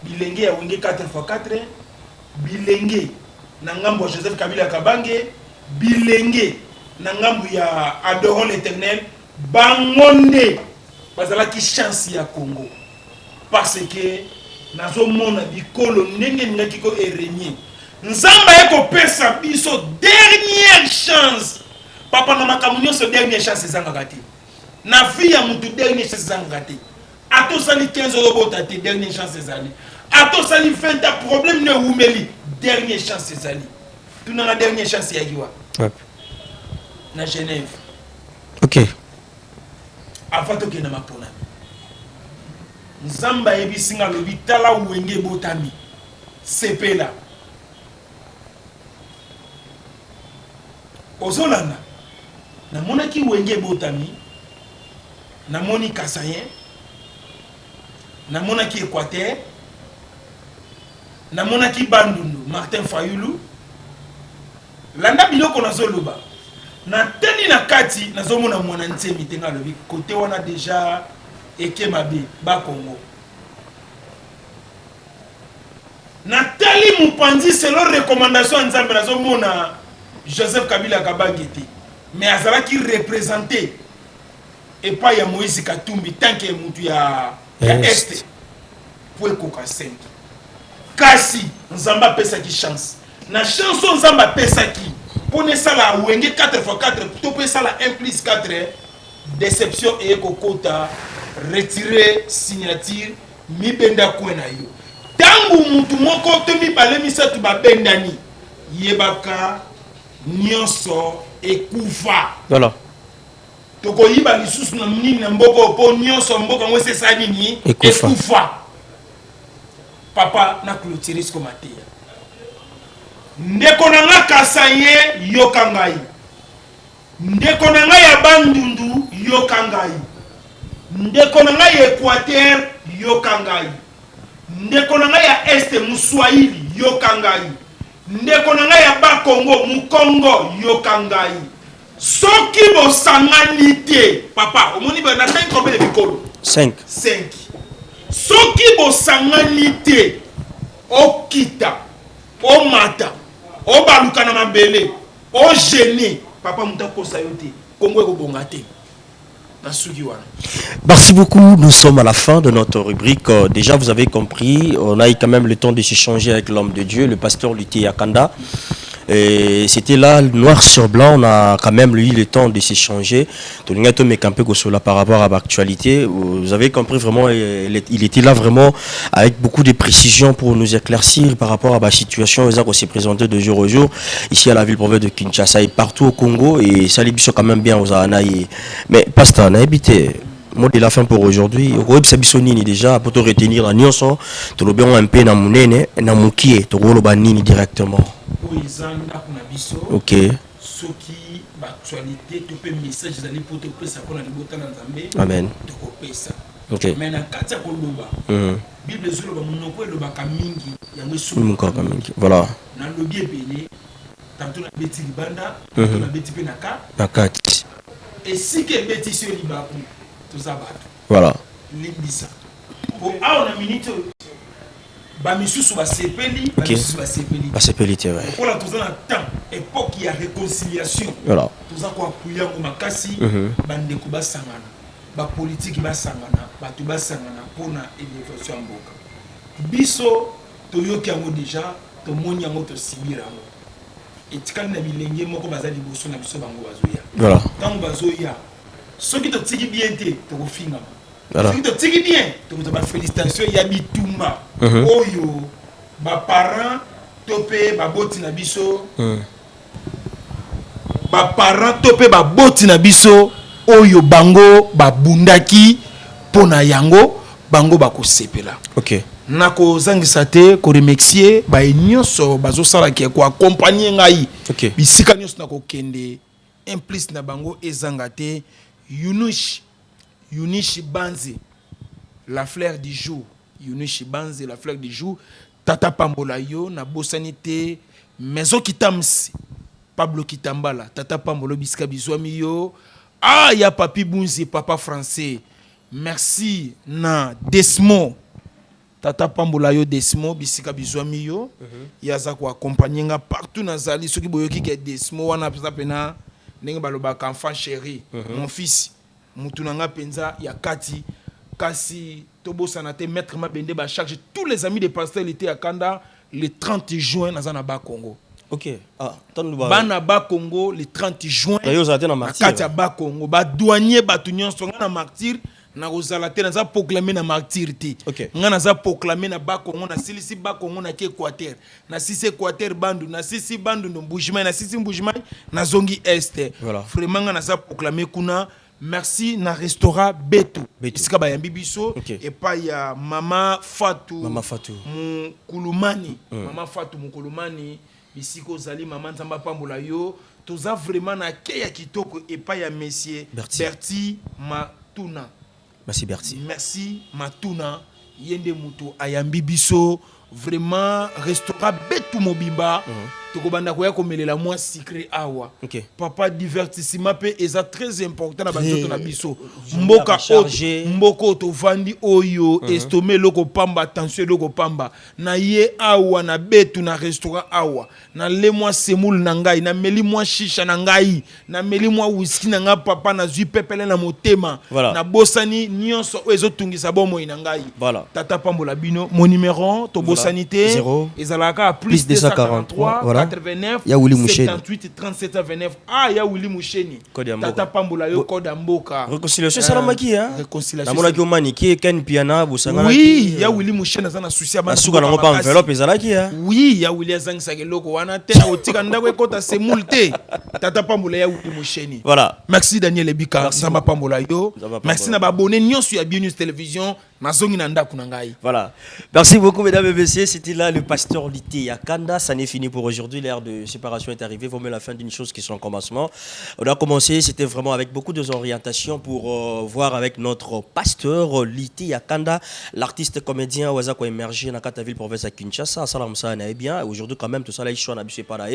bilenge ya wenge 4x4 bilenge na ngambo ya Joseph Kabila Kabange bilenge na ngambo ya Adorons l'Éternel bangonde bazalaki chance ya Congo parce que nazomona bikolo ndenge ngaki ko erenie Nzamba eko pesa biso dernière chance papa na makambo nyonso dernière chance ezanga te na vie ya mutu dernière chance ezanga te ato sali 15 euros bota te dernière chance ezali ato sali 20 ans problème ne umeli dernière chance ezali tuna na dernière chance ya giwa na Genève. OK. Avant to kena mapona Nzamba ebisinga lobi tala wenge botami sepela ozolanda namonaki wenge botami namoni Kasayen namonaki Équateur namonaki Bandundu Martin Fayulu landa biloko nazoloba na teni na kati nazomona mwana ntemi tenga lobi côté wana déjà ekemabe ba Congo na tali mupanzi selon recommandation Nzambe nazomona Joseph Kabila Kabange te mais azalaki représenté et pas ya Moïse Katumbi tant que mutu ya est pour ekoka 5 kasi Nzamba pesaki chance na chanson Nzamba pesaki pone sala wenge 4x4 to pe sala 1 plus 4 déception et kokota retirer signature mi benda kwena yo tangu mutu moko to mi bale misatu ba bendani yebaka nyonso ekufa Voilà. toko yiba lisusu na mnini na mboko po nyonso mboka ngwese sa nini ekufa papa na clôturer ce matin ndeko na nga kasaye yoka ngai ndeko na nga ya bandundu yoka ngai ndeko na nga ya Équateur yoka ngai ndeko na nga ya este muswahili yoka ngai ndeko na nga ya bakongo mukongo yoka ngai soki bosangani te papa omoni na 5 combien de bikolo 5 soki bosangani te okita omata obaluka na mabele ogene papa muta kosa yo te kongo ekobonga te na suki wana. Merci beaucoup, nous sommes à la fin de notre rubrique. Déjà vous avez compris, on a eu quand même le temps de s'échanger avec l'homme de Dieu, le pasteur Luté Akanda. Et c'était là, noir sur blanc, on a quand même eu le temps de s'échanger. Par rapport à l'actualité, vous avez compris vraiment, il était là vraiment avec beaucoup de précision pour nous éclaircir par rapport à la situation qui s'est présentée de jour au jour ici à la ville province de Kinshasa et partout au Congo. Et ça les quand même bien aux Anaï. Mais pasteur, on a habité. Mot de la fin pour aujourd'hui. Web Sabisonini déjà pour te retenir la nyonso, tu le bien un peu na munene na mukie, tu le banini directement. Ok. Ce qui l'actualité, tu peux message d'aller pour te faire ça pour la liberté dans Zambé. Amen. Tu peux ça. Ok. Mais na katia koloba. Bible zolo ba munoko loba kamingi ya mwesu. Munoko kamingi. Voilà. Na lobi epele. Tanto na beti libanda, tanto na beti pe naka. Nakati. Et si que beti sur libaku. Voilà. Limbisa. Pour a on a minute ba misusu ba sepeli, ba misusu ba sepeli. Ba sepeli te ouais. Pour la tous en temps, époque il y a réconciliation. Voilà. Tous en quoi kuya ko makasi, bande ko ba sangana. Ba politique ba sangana, ba tu ba sangana pour na élévation mboka. Biso to yoki yango déjà, to moni yango to sibira yango. Et tikali na bilenge moko bazali boso na biso bango bazoya. Voilà. Tant bazoya ceux qui te tirent bien, tu vas finir. Voilà. Ceux qui te tirent bien, tu vas félicitations. Il y a Bitumba. Oyo, ba parents, topé, ba boti na biso. Ba parents, topé, ba boti na biso. Oyo bango, ba bundaki, pona yango, bango ba ko sepela. Ok. Nako zangisa te, ko remercier, ba nyonso bazo sala ki ko accompagner ngai. Ok. Bisika nyonso nako kende. Implice na bango ezangate. Yunishi Banzi, la fleur du jour. Yunishi Banzi, la fleur du jour. Tata Pambola yo, na bosanité. Maison Kitamsi. Pablo Kitambala. Tata Pambolo Biska Bizwami yo. Ah, ya Papi Bunzi, papa français. Merci na Desmo. Tata Pambola yo Desmo, Bisika Bizwami yo. Yaza ko accompagner nga partout na zali. Ceux qui boyoki ke Desmo, wana pena. Nenga balobaka enfant chéri, mon fils mutunanga penza ya kati kasi tobosana te maître mabende ba charge tous les amis des pasteurs étaient à Kanda le 30 juin dans Ba Congo. OK. Ah, bana Ba Congo le 30 juin. D'ailleurs ça na martyr. Kati Ba Congo, ba douanier ba tunyon songa na martyr na rozala te na za proclamer na martyr te. OK. Nga na za proclamer na Ba Congo na silisi Ba Congo na ke Équateur. Na sisi Équateur bandu na sisi bandu no Mbujimai na sisi Mbujimai na zongi est. Voilà. Vraiment nga na za proclamer kuna merci na restaurant Betu. Isika ba yambi biso et pas ya mama Fatou. Mama Fatou. Mukulumani. Mama Fatou Mukulumani. Bisiko zali mama Nzamba Pambola yo. Toza vraiment na ke ya kitoko et pas ya monsieur Berti Matuna. Merci Berti. Merci Matuna. Yende muto ayambi biso. Vraiment restaurant Betu Mobimba. Tokobanda koya komelela moi secret awa. Papa divertissement pe eza très important na banzoto na biso. Mboka mboko to vandi oyo estomé loko pamba attention loko pamba na ye awa na Betu na restaurant awa na le moi semoule na ngai na meli moi shisha na ngai na meli moi whisky na nga papa na zui pepele na motema na bosani nyonso ezo tungisa bomo na ngai. Tata Pambola bino mon numéro to bosanité ezalaka plus 243 voilà 89 Ya Willy Moucheni. 78 37 29. Ah, ya Willy Moucheni. Code ya mboka. Tata Pambola yo code ya mboka. Réconciliation salamaki hein. Réconciliation. Na mona ki o maniki Ken Piana bosanga. Oui, ya Willy Moucheni azana souci ya ba suka nango pa enveloppe ezalaki hein. Oui, ya Willy azangisa keloko wana te na otika ndako ekota semoule te. Tata Pambola ya Willy Moucheni. Voilà. Merci Daniel Ebika, Samba Pambola yo. Merci na ba abonné nyonso ya Bien News Télévision. Voilà. Merci beaucoup, mesdames et messieurs. C'était là le pasteur Lité Yakanda. Ça n'est fini pour aujourd'hui. L'ère de séparation est arrivée. Vaut mieux la fin d'une chose qui son commencement. On a commencé, c'était vraiment avec beaucoup d'orientations pour voir avec notre pasteur Lité Yakanda, l'artiste comédien Wazako émergé dans la ville province à Kinshasa. Salam Sana est bien. Aujourd'hui, quand même, tout ça là, je suis habitué par là.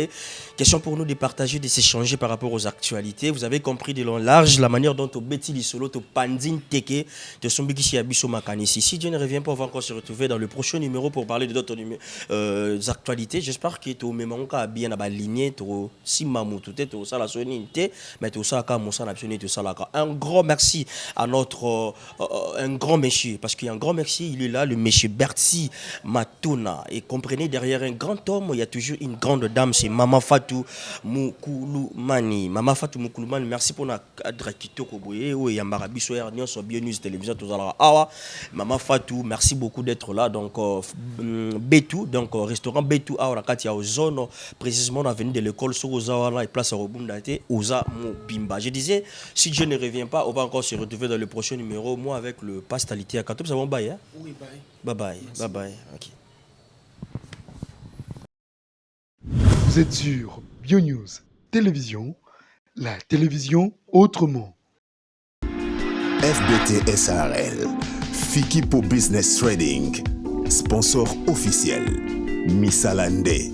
Question pour nous de partager, de s'échanger par rapport aux actualités. Vous avez compris de long large la manière dont au Betty Lisolo, au Pandine Teke, de son Bikisi Abisso Makani. Si Dieu ne revient pas, on va encore se retrouver dans le prochain numéro pour parler de d'autres actualités. J'espère que tu as bien aligné, si mamou tout est ça la sonité, mais tout ça comme ça tout ça là. Un grand merci à notre un grand monsieur parce qu'il y a un grand merci, il est là le monsieur Berti Matuna et comprenez derrière un grand homme, il y a toujours une grande dame, c'est Maman Fatou Moukoulumani. Maman Fatou Moukoulumani, merci pour notre cadre kitoko boye ou yambara biso ya nyonso Bien News Télévision tout ça là. Maman Fatou, merci beaucoup d'être là. Donc, Betou, donc restaurant Betou à Orakati, à zone précisément, on a venu de l'école sur Ozawa et place à Robundate, Oza Mobimba. Je disais, si Dieu ne revient pas, on va encore se retrouver dans le prochain numéro. Moi, avec le pastalité à Katop, ça va bye, hein? Oui, bye. Bye bye. Bye bye. Okay. Vous êtes sur Bien News Télévision, la télévision autrement. FBT SARL, Fikipo Business Trading, sponsor officiel, Missalande.